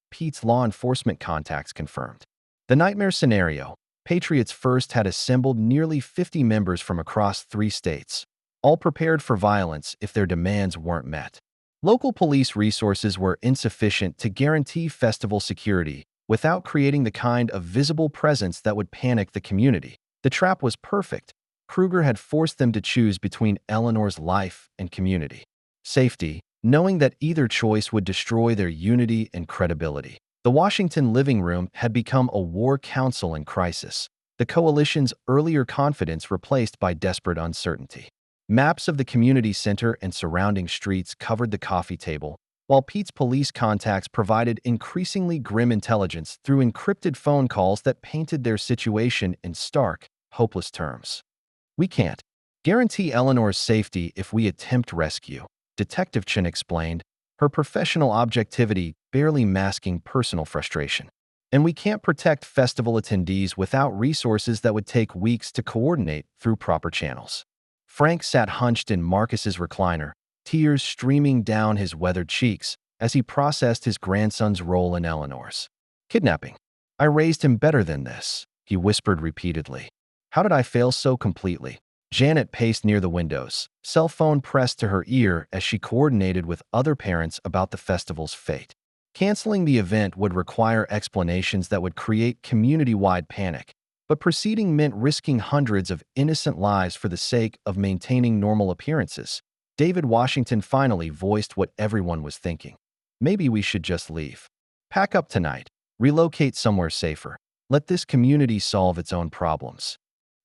Speaker 1: Pete's law enforcement contacts confirmed the nightmare scenario. Patriots First had assembled nearly 50 members from across 3 states, all prepared for violence if their demands weren't met. Local police resources were insufficient to guarantee festival security without creating the kind of visible presence that would panic the community. The trap was perfect. Kruger had forced them to choose between Eleanor's life and community safety, knowing that either choice would destroy their unity and credibility. The Washington living room had become a war council in crisis, the coalition's earlier confidence replaced by desperate uncertainty. Maps of the community center and surrounding streets covered the coffee table, while Pete's police contacts provided increasingly grim intelligence through encrypted phone calls that painted their situation in stark, hopeless terms. "We can't guarantee Eleanor's safety if we attempt rescue," Detective Chen explained, her professional objectivity barely masking personal frustration. "And we can't protect festival attendees without resources that would take weeks to coordinate through proper channels." Frank sat hunched in Marcus's recliner, tears streaming down his weathered cheeks as he processed his grandson's role in Eleanor's kidnapping. "I raised him better than this," he whispered repeatedly. "How did I fail so completely?" Janet paced near the windows, cell phone pressed to her ear as she coordinated with other parents about the festival's fate. Canceling the event would require explanations that would create community-wide panic, but proceeding meant risking hundreds of innocent lives for the sake of maintaining normal appearances. David Washington finally voiced what everyone was thinking. "Maybe we should just leave. Pack up tonight. Relocate somewhere safer. Let this community solve its own problems."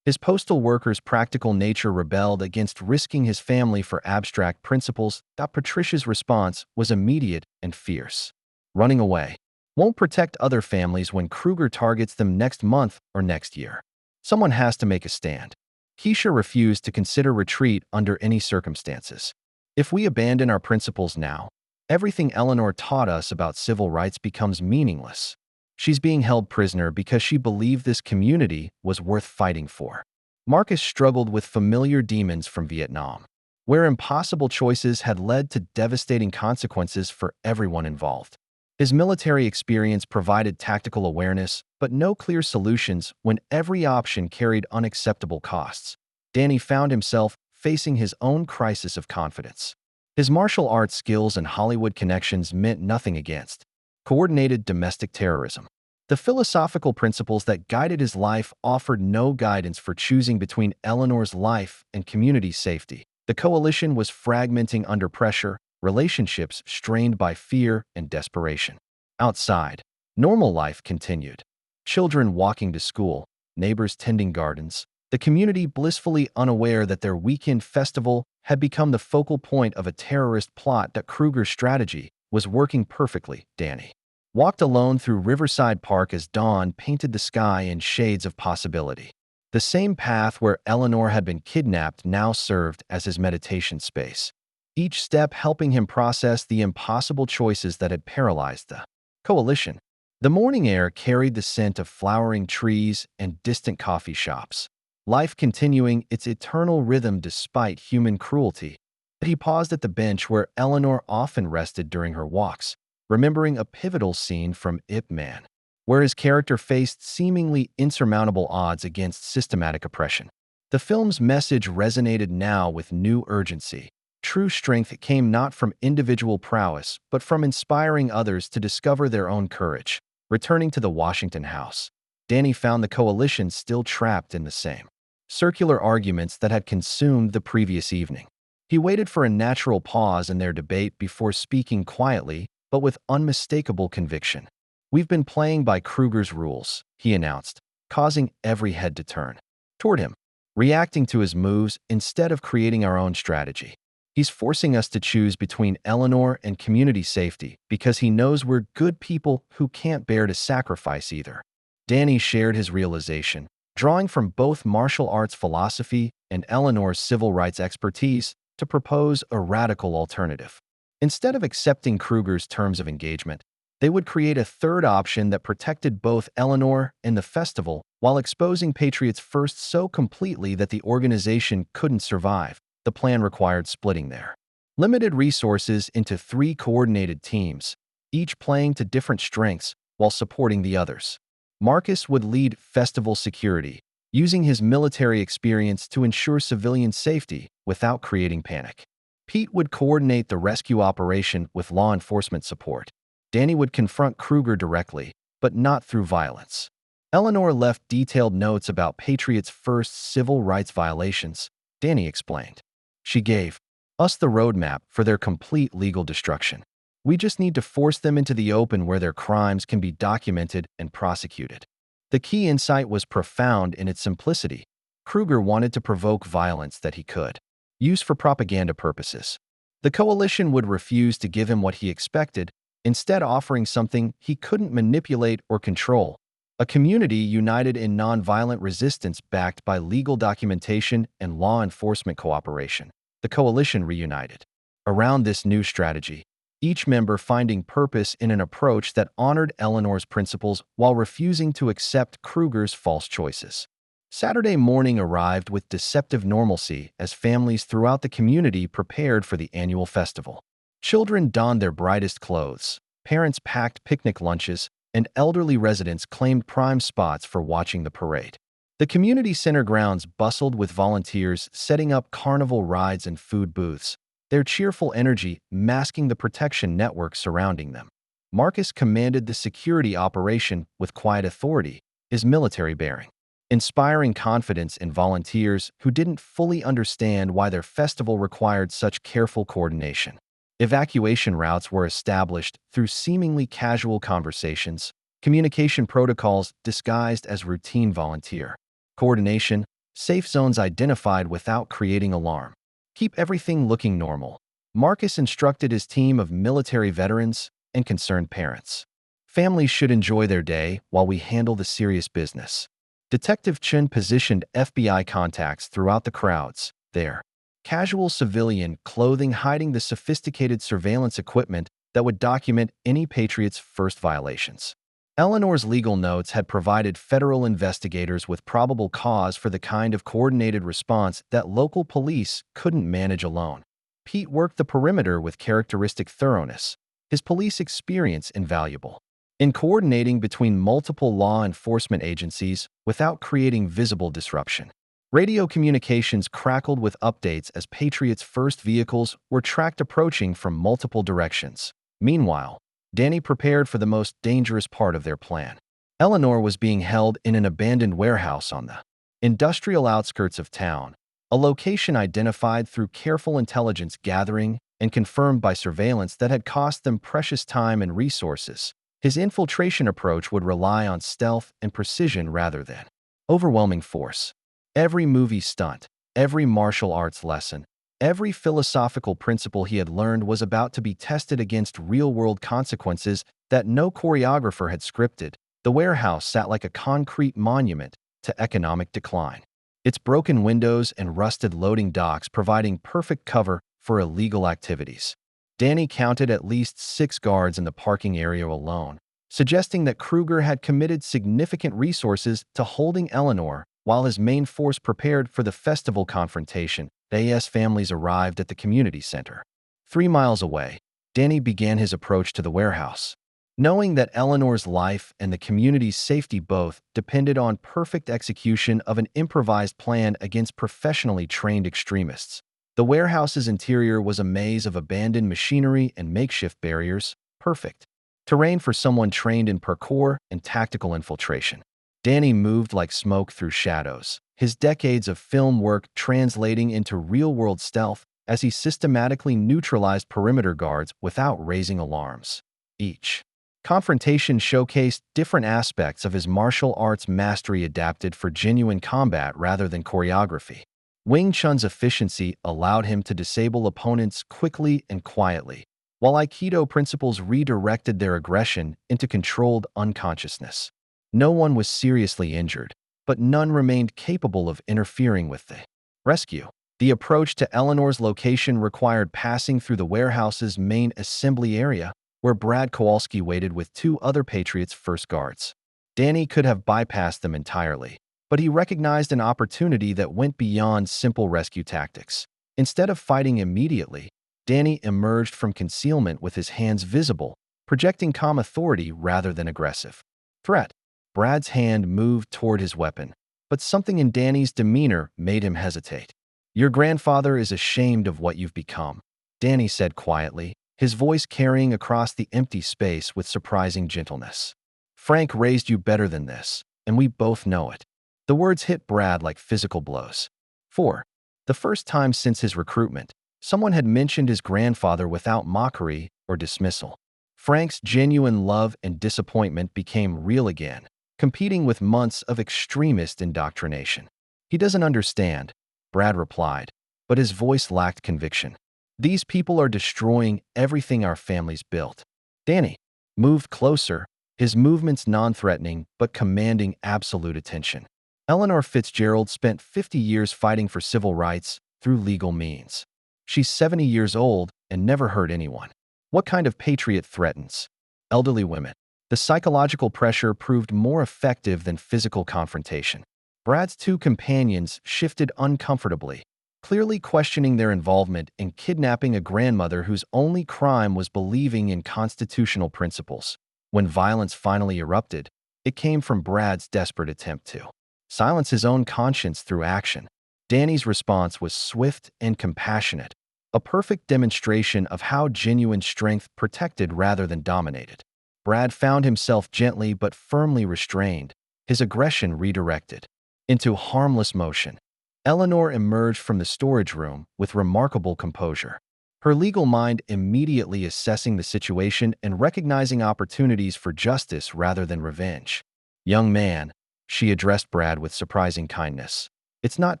Speaker 1: His postal worker's practical nature rebelled against risking his family for abstract principles. Patricia's response was immediate and fierce. "Running away won't protect other families when Kruger targets them next month or next year. Someone has to make a stand." Keisha refused to consider retreat under any circumstances. "If we abandon our principles now, everything Eleanor taught us about civil rights becomes meaningless. She's being held prisoner because she believed this community was worth fighting for." Marcus struggled with familiar demons from Vietnam, where impossible choices had led to devastating consequences for everyone involved. His military experience provided tactical awareness, but no clear solutions when every option carried unacceptable costs. Danny found himself facing his own crisis of confidence. His martial arts skills and Hollywood connections meant nothing against coordinated domestic terrorism. The philosophical principles that guided his life offered no guidance for choosing between Eleanor's life and community safety. The coalition was fragmenting under pressure, relationships strained by fear and desperation. Outside, normal life continued. Children walking to school, neighbors tending gardens, the community blissfully unaware that their weekend festival had become the focal point of a terrorist plot. That Kruger's strategy was working perfectly. Danny walked alone through Riverside Park as dawn painted the sky in shades of possibility. The same path where Eleanor had been kidnapped now served as his meditation space, each step helping him process the impossible choices that had paralyzed the coalition. The morning air carried the scent of flowering trees and distant coffee shops, life continuing its eternal rhythm despite human cruelty. He paused at the bench where Eleanor often rested during her walks, remembering a pivotal scene from Ip Man, where his character faced seemingly insurmountable odds against systematic oppression. The film's message resonated now with new urgency. True strength came not from individual prowess, but from inspiring others to discover their own courage. Returning to the Washington house, Danny found the coalition still trapped in the same circular arguments that had consumed the previous evening. He waited for a natural pause in their debate before speaking quietly, but with unmistakable conviction. "We've been playing by Kruger's rules," he announced, causing every head to turn toward him, reacting to his moves instead of creating our own strategy. "He's forcing us to choose between Eleanor and community safety because he knows we're good people who can't bear to sacrifice either." Danny shared his realization, drawing from both martial arts philosophy and Eleanor's civil rights expertise to propose a radical alternative. Instead of accepting Kruger's terms of engagement, they would create a third option that protected both Eleanor and the festival while exposing Patriots First so completely that the organization couldn't survive. The plan required splitting their limited resources into 3 coordinated teams, each playing to different strengths while supporting the others. Marcus would lead festival security, using his military experience to ensure civilian safety without creating panic. Pete would coordinate the rescue operation with law enforcement support. Danny would confront Kruger directly, but not through violence. Eleanor left detailed notes about Patriot's first civil rights violations, Danny explained. She gave us the roadmap for their complete legal destruction. We just need to force them into the open where their crimes can be documented and prosecuted. The key insight was profound in its simplicity. Kruger wanted to provoke violence that he could use for propaganda purposes. The coalition would refuse to give him what he expected, instead offering something he couldn't manipulate or control. A community united in nonviolent resistance backed by legal documentation and law enforcement cooperation. The coalition reunited around this new strategy, each member finding purpose in an approach that honored Eleanor's principles while refusing to accept Kruger's false choices. Saturday morning arrived with deceptive normalcy as families throughout the community prepared for the annual festival. Children donned their brightest clothes, parents packed picnic lunches, and elderly residents claimed prime spots for watching the parade. The community center grounds bustled with volunteers setting up carnival rides and food booths, their cheerful energy masking the protection network surrounding them. Marcus commanded the security operation with quiet authority, his military bearing, inspiring confidence in volunteers who didn't fully understand why their festival required such careful coordination. Evacuation routes were established through seemingly casual conversations, communication protocols disguised as routine volunteer coordination, safe zones identified without creating alarm. Keep everything looking normal. Marcus instructed his team of military veterans and concerned parents. Families should enjoy their day while we handle the serious business. Detective Chen positioned FBI contacts throughout the crowds, their casual civilian clothing hiding the sophisticated surveillance equipment that would document any patriot's first violations. Eleanor's legal notes had provided federal investigators with probable cause for the kind of coordinated response that local police couldn't manage alone. Pete worked the perimeter with characteristic thoroughness, his police experience invaluable in coordinating between multiple law enforcement agencies without creating visible disruption. Radio communications crackled with updates as Patriot's first vehicles were tracked approaching from multiple directions. Meanwhile, Danny prepared for the most dangerous part of their plan. Eleanor was being held in an abandoned warehouse on the industrial outskirts of town, a location identified through careful intelligence gathering and confirmed by surveillance that had cost them precious time and resources. His infiltration approach would rely on stealth and precision rather than overwhelming force. Every movie stunt, every martial arts lesson, every philosophical principle he had learned was about to be tested against real-world consequences that no choreographer had scripted. The warehouse sat like a concrete monument to economic decline, its broken windows and rusted loading docks providing perfect cover for illegal activities. Danny counted at least 6 guards in the parking area alone, suggesting that Kruger had committed significant resources to holding Eleanor while his main force prepared for the festival confrontation. The AS families arrived at the community center. 3 miles away, Danny began his approach to the warehouse. Knowing that Eleanor's life and the community's safety both depended on perfect execution of an improvised plan against professionally trained extremists, the warehouse's interior was a maze of abandoned machinery and makeshift barriers, perfect terrain for someone trained in parkour and tactical infiltration. Danny moved like smoke through shadows, his decades of film work translating into real-world stealth as he systematically neutralized perimeter guards without raising alarms. Each confrontation showcased different aspects of his martial arts mastery adapted for genuine combat rather than choreography. Wing Chun's efficiency allowed him to disable opponents quickly and quietly, while Aikido principles redirected their aggression into controlled unconsciousness. No one was seriously injured, but none remained capable of interfering with the rescue. The approach to Eleanor's location required passing through the warehouse's main assembly area, where Brad Kowalski waited with 2 other Patriots' first guards. Danny could have bypassed them entirely, but he recognized an opportunity that went beyond simple rescue tactics. Instead of fighting immediately, Danny emerged from concealment with his hands visible, projecting calm authority rather than aggressive threat. Brad's hand moved toward his weapon, but something in Danny's demeanor made him hesitate. "Your grandfather is ashamed of what you've become," Danny said quietly, his voice carrying across the empty space with surprising gentleness. Frank raised you better than this, and we both know it. The words hit Brad like physical blows. 4. The first time since his recruitment, someone had mentioned his grandfather without mockery or dismissal. Frank's genuine love and disappointment became real again, competing with months of extremist indoctrination. He doesn't understand, Brad replied, but his voice lacked conviction. These people are destroying everything our family's built. Danny moved closer, his movements non-threatening but commanding absolute attention. Eleanor Fitzgerald spent 50 years fighting for civil rights through legal means. She's 70 years old and never hurt anyone. What kind of patriot threatens? Elderly women. The psychological pressure proved more effective than physical confrontation. Brad's two companions shifted uncomfortably, clearly questioning their involvement in kidnapping a grandmother whose only crime was believing in constitutional principles. When violence finally erupted, it came from Brad's desperate attempt to silence his own conscience through action. Danny's response was swift and compassionate, a perfect demonstration of how genuine strength protected rather than dominated. Brad found himself gently but firmly restrained, his aggression redirected into harmless motion. Eleanor emerged from the storage room with remarkable composure, her legal mind immediately assessing the situation and recognizing opportunities for justice rather than revenge. Young man, she addressed Brad with surprising kindness. It's not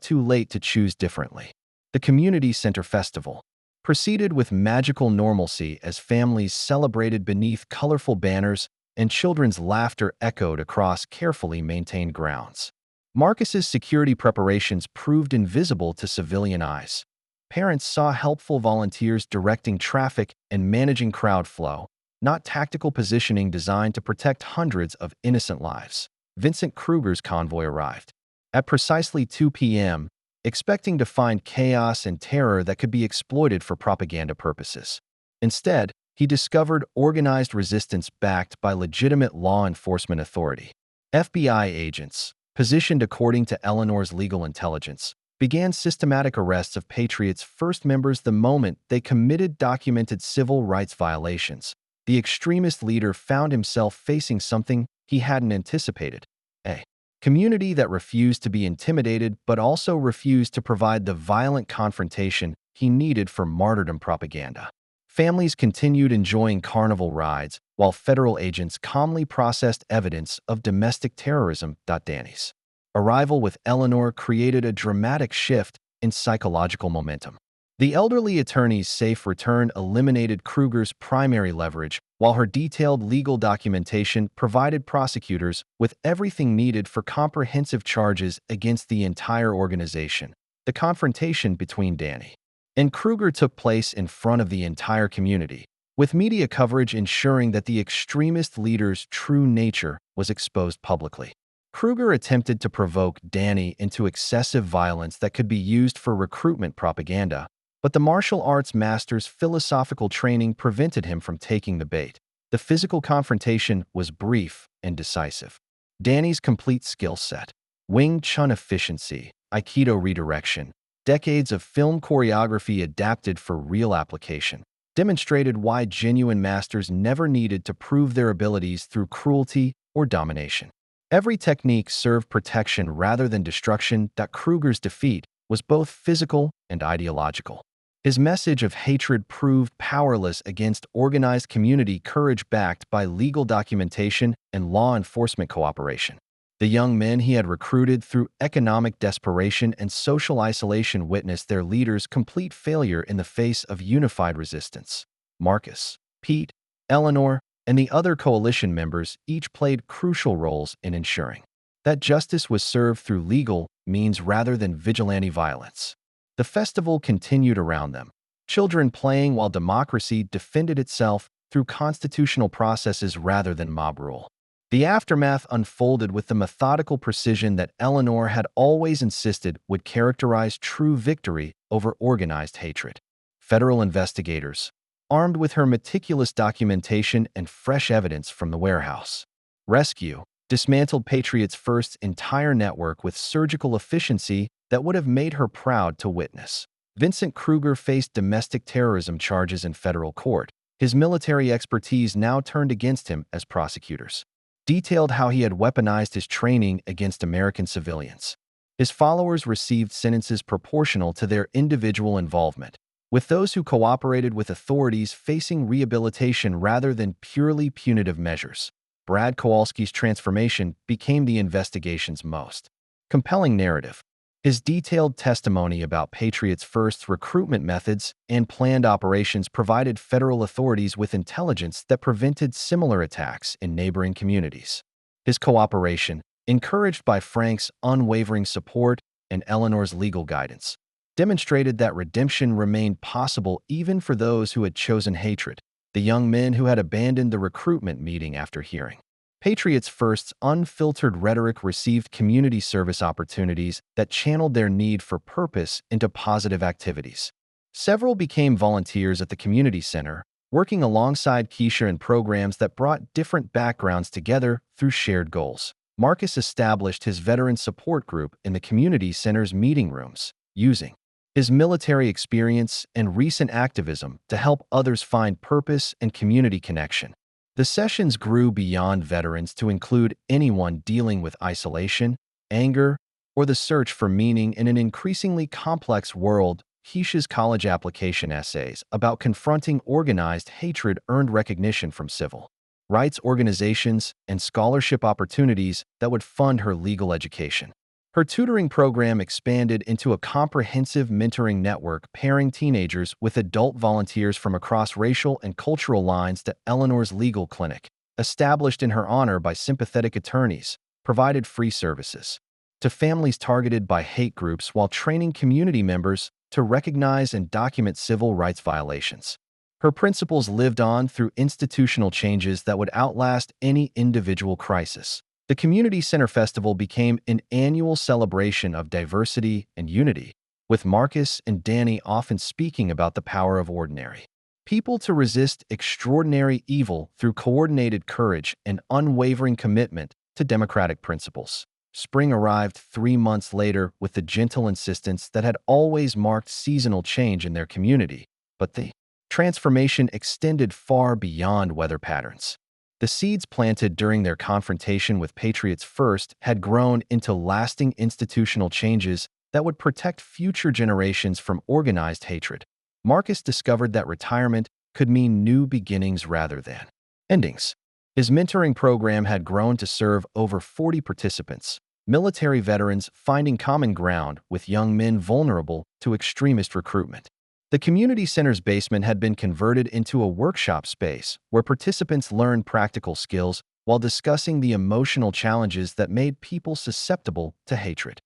Speaker 1: too late to choose differently. The Community Center Festival proceeded with magical normalcy as families celebrated beneath colorful banners and children's laughter echoed across carefully maintained grounds. Marcus's security preparations proved invisible to civilian eyes. Parents saw helpful volunteers directing traffic and managing crowd flow, not tactical positioning designed to protect hundreds of innocent lives. Vincent Kruger's convoy arrived at precisely 2 p.m., expecting to find chaos and terror that could be exploited for propaganda purposes. Instead, he discovered organized resistance backed by legitimate law enforcement authority. FBI agents, positioned according to Eleanor's legal intelligence, began systematic arrests of Patriots' first members the moment they committed documented civil rights violations. The extremist leader found himself facing something he hadn't anticipated: a community that refused to be intimidated but also refused to provide the violent confrontation he needed for martyrdom propaganda. Families continued enjoying carnival rides while federal agents calmly processed evidence of domestic terrorism. Danny's arrival with Eleanor created a dramatic shift in psychological momentum. The elderly attorney's safe return eliminated Kruger's primary leverage, while her detailed legal documentation provided prosecutors with everything needed for comprehensive charges against the entire organization. The confrontation between Danny and Kruger took place in front of the entire community, with media coverage ensuring that the extremist leader's true nature was exposed publicly. Kruger attempted to provoke Danny into excessive violence that could be used for recruitment propaganda, but the martial arts master's philosophical training prevented him from taking the bait. The physical confrontation was brief and decisive. Danny's complete skill set, Wing Chun efficiency, Aikido redirection, decades of film choreography adapted for real application, demonstrated why genuine masters never needed to prove their abilities through cruelty or domination. Every technique served protection rather than destruction. Kruger's defeat was both physical and ideological. His message of hatred proved powerless against organized community courage backed by legal documentation and law enforcement cooperation. The young men he had recruited through economic desperation and social isolation witnessed their leaders' complete failure in the face of unified resistance. Marcus, Pete, Eleanor, and the other coalition members each played crucial roles in ensuring that justice was served through legal means rather than vigilante violence. The festival continued around them, children playing while democracy defended itself through constitutional processes rather than mob rule. The aftermath unfolded with the methodical precision that Eleanor had always insisted would characterize true victory over organized hatred. Federal investigators, armed with her meticulous documentation and fresh evidence from the warehouse rescue, dismantled Patriot's first entire network with surgical efficiency that would have made her proud to witness. Vincent Kruger faced domestic terrorism charges in federal court. His military expertise now turned against him as prosecutors detailed how he had weaponized his training against American civilians. His followers received sentences proportional to their individual involvement, with those who cooperated with authorities facing rehabilitation rather than purely punitive measures. Brad Kowalski's transformation became the investigation's most compelling narrative. His detailed testimony about Patriots First's recruitment methods and planned operations provided federal authorities with intelligence that prevented similar attacks in neighboring communities. His cooperation, encouraged by Frank's unwavering support and Eleanor's legal guidance, demonstrated that redemption remained possible even for those who had chosen hatred, the young men who had abandoned the recruitment meeting after hearing Patriots First's unfiltered rhetoric received community service opportunities that channeled their need for purpose into positive activities. Several became volunteers at the community center, working alongside Keisha in programs that brought different backgrounds together through shared goals. Marcus established his veteran support group in the community center's meeting rooms, using his military experience and recent activism to help others find purpose and community connection. The sessions grew beyond veterans to include anyone dealing with isolation, anger, or the search for meaning in an increasingly complex world. Keisha's college application essays about confronting organized hatred earned recognition from civil rights organizations and scholarship opportunities that would fund her legal education. Her tutoring program expanded into a comprehensive mentoring network pairing teenagers with adult volunteers from across racial and cultural lines. To Eleanor's legal clinic, established in her honor by sympathetic attorneys, provided free services to families targeted by hate groups while training community members to recognize and document civil rights violations. Her principles lived on through institutional changes that would outlast any individual crisis. The Community Center Festival became an annual celebration of diversity and unity, with Marcus and Danny often speaking about the power of ordinary people to resist extraordinary evil through coordinated courage and unwavering commitment to democratic principles. Spring arrived 3 months later with the gentle insistence that had always marked seasonal change in their community, but the transformation extended far beyond weather patterns. The seeds planted during their confrontation with Patriots First had grown into lasting institutional changes that would protect future generations from organized hatred. Marcus discovered that retirement could mean new beginnings rather than endings. His mentoring program had grown to serve over 40 participants, military veterans finding common ground with young men vulnerable to extremist recruitment. The community center's basement had been converted into a workshop space where participants learned practical skills while discussing the emotional challenges that made people susceptible to hatred.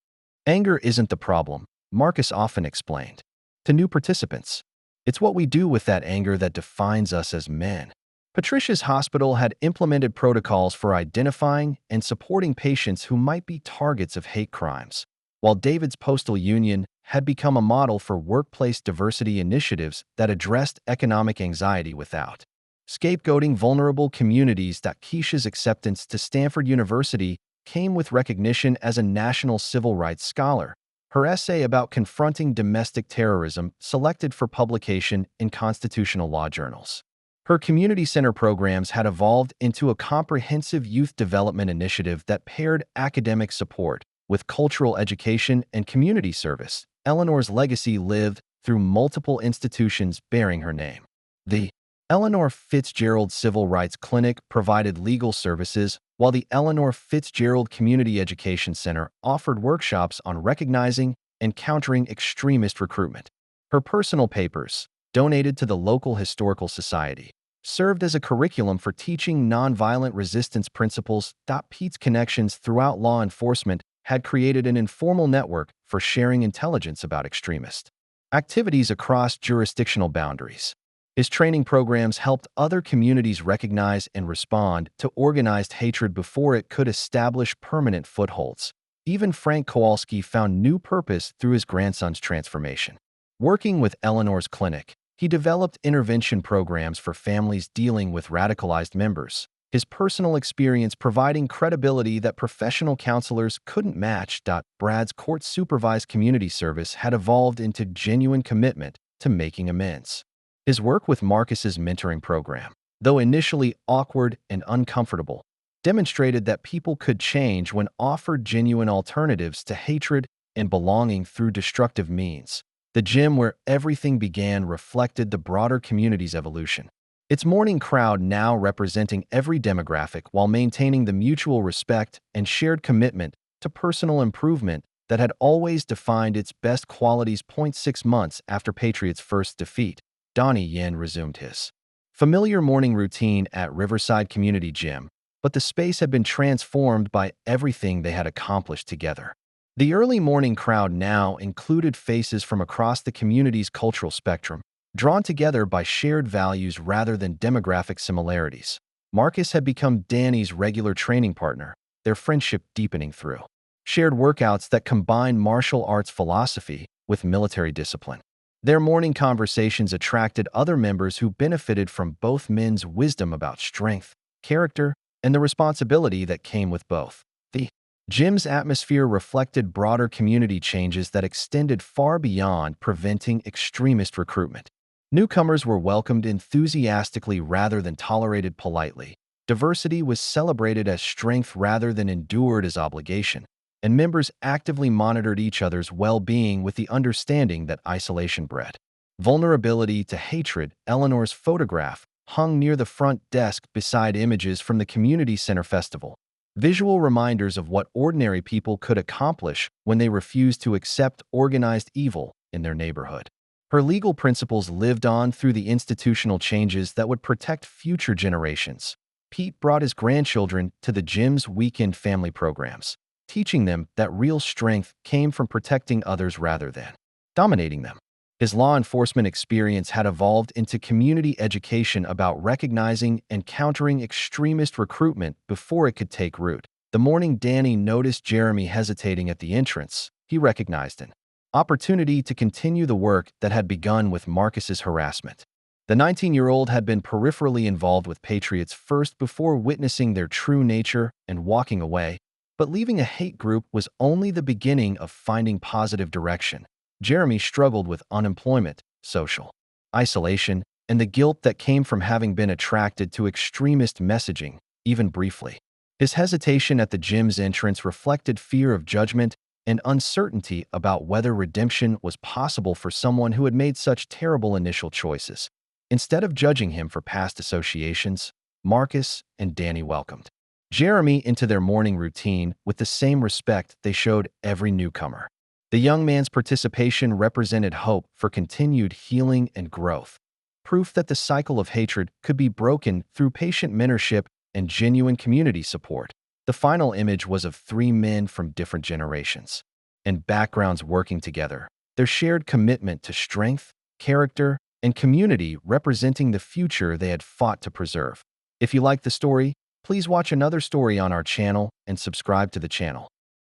Speaker 1: Anger isn't the problem, Marcus often explained to new participants. It's what we do with that anger that defines us as men. Patricia's hospital had implemented protocols for identifying and supporting patients who might be targets of hate crimes, while David's postal union had become a model for workplace diversity initiatives that addressed economic anxiety without scapegoating vulnerable communities. Keisha's acceptance to Stanford University came with recognition as a national civil rights scholar. Her essay about confronting domestic terrorism selected for publication in constitutional law journals. Her community center programs had evolved into a comprehensive youth development initiative that paired academic support with cultural education and community service. Eleanor's legacy lived through multiple institutions bearing her name. The Eleanor Fitzgerald Civil Rights Clinic provided legal services, while the Eleanor Fitzgerald Community Education Center offered workshops on recognizing and countering extremist recruitment. Her personal papers, donated to the local historical society, served as a curriculum for teaching nonviolent resistance principles. Pete's connections throughout law enforcement had created an informal network for sharing intelligence about extremist activities across jurisdictional boundaries. His training programs helped other communities recognize and respond to organized hatred before it could establish permanent footholds. Even Frank Kowalski found new purpose through his grandson's transformation. Working with Eleanor's clinic, he developed intervention programs for families dealing with radicalized members, his personal experience providing credibility that professional counselors couldn't match. Brad's court-supervised community service had evolved into genuine commitment to making amends. His work with Marcus's mentoring program, though initially awkward and uncomfortable, demonstrated that people could change when offered genuine alternatives to hatred and belonging through destructive means. The gym where everything began reflected the broader community's evolution. Its morning crowd now representing every demographic while maintaining the mutual respect and shared commitment to personal improvement that had always defined its best qualities. 6 months after Patriots' first defeat, Donnie Yen resumed his familiar morning routine at Riverside Community Gym, but the space had been transformed by everything they had accomplished together. The early morning crowd now included faces from across the community's cultural spectrum, drawn together by shared values rather than demographic similarities. Marcus had become Danny's regular training partner, their friendship deepening through shared workouts that combined martial arts philosophy with military discipline. Their morning conversations attracted other members who benefited from both men's wisdom about strength, character, and the responsibility that came with both. The gym's atmosphere reflected broader community changes that extended far beyond preventing extremist recruitment. Newcomers were welcomed enthusiastically rather than tolerated politely. Diversity was celebrated as strength rather than endured as obligation, and members actively monitored each other's well-being with the understanding that isolation bred vulnerability to hatred. Eleanor's photograph hung near the front desk beside images from the community center festival, visual reminders of what ordinary people could accomplish when they refused to accept organized evil in their neighborhood. Her legal principles lived on through the institutional changes that would protect future generations. Pete brought his grandchildren to the gym's weekend family programs, teaching them that real strength came from protecting others rather than dominating them. His law enforcement experience had evolved into community education about recognizing and countering extremist recruitment before it could take root. The morning Danny noticed Jeremy hesitating at the entrance, he recognized an opportunity to continue the work that had begun with Marcus's harassment. The 19-year-old had been peripherally involved with Patriots first before witnessing their true nature and walking away, but leaving a hate group was only the beginning of finding positive direction. Jeremy struggled with unemployment, social isolation, and the guilt that came from having been attracted to extremist messaging, even briefly. His hesitation at the gym's entrance reflected fear of judgment and uncertainty about whether redemption was possible for someone who had made such terrible initial choices. Instead of judging him for past associations, Marcus and Danny welcomed Jeremy into their morning routine with the same respect they showed every newcomer. The young man's participation represented hope for continued healing and growth, proof that the cycle of hatred could be broken through patient mentorship and genuine community support. The final image was of three men from different generations and backgrounds working together, their shared commitment to strength, character, and community representing the future they had fought to preserve. If you like the story, please watch another story on our channel and subscribe to the channel.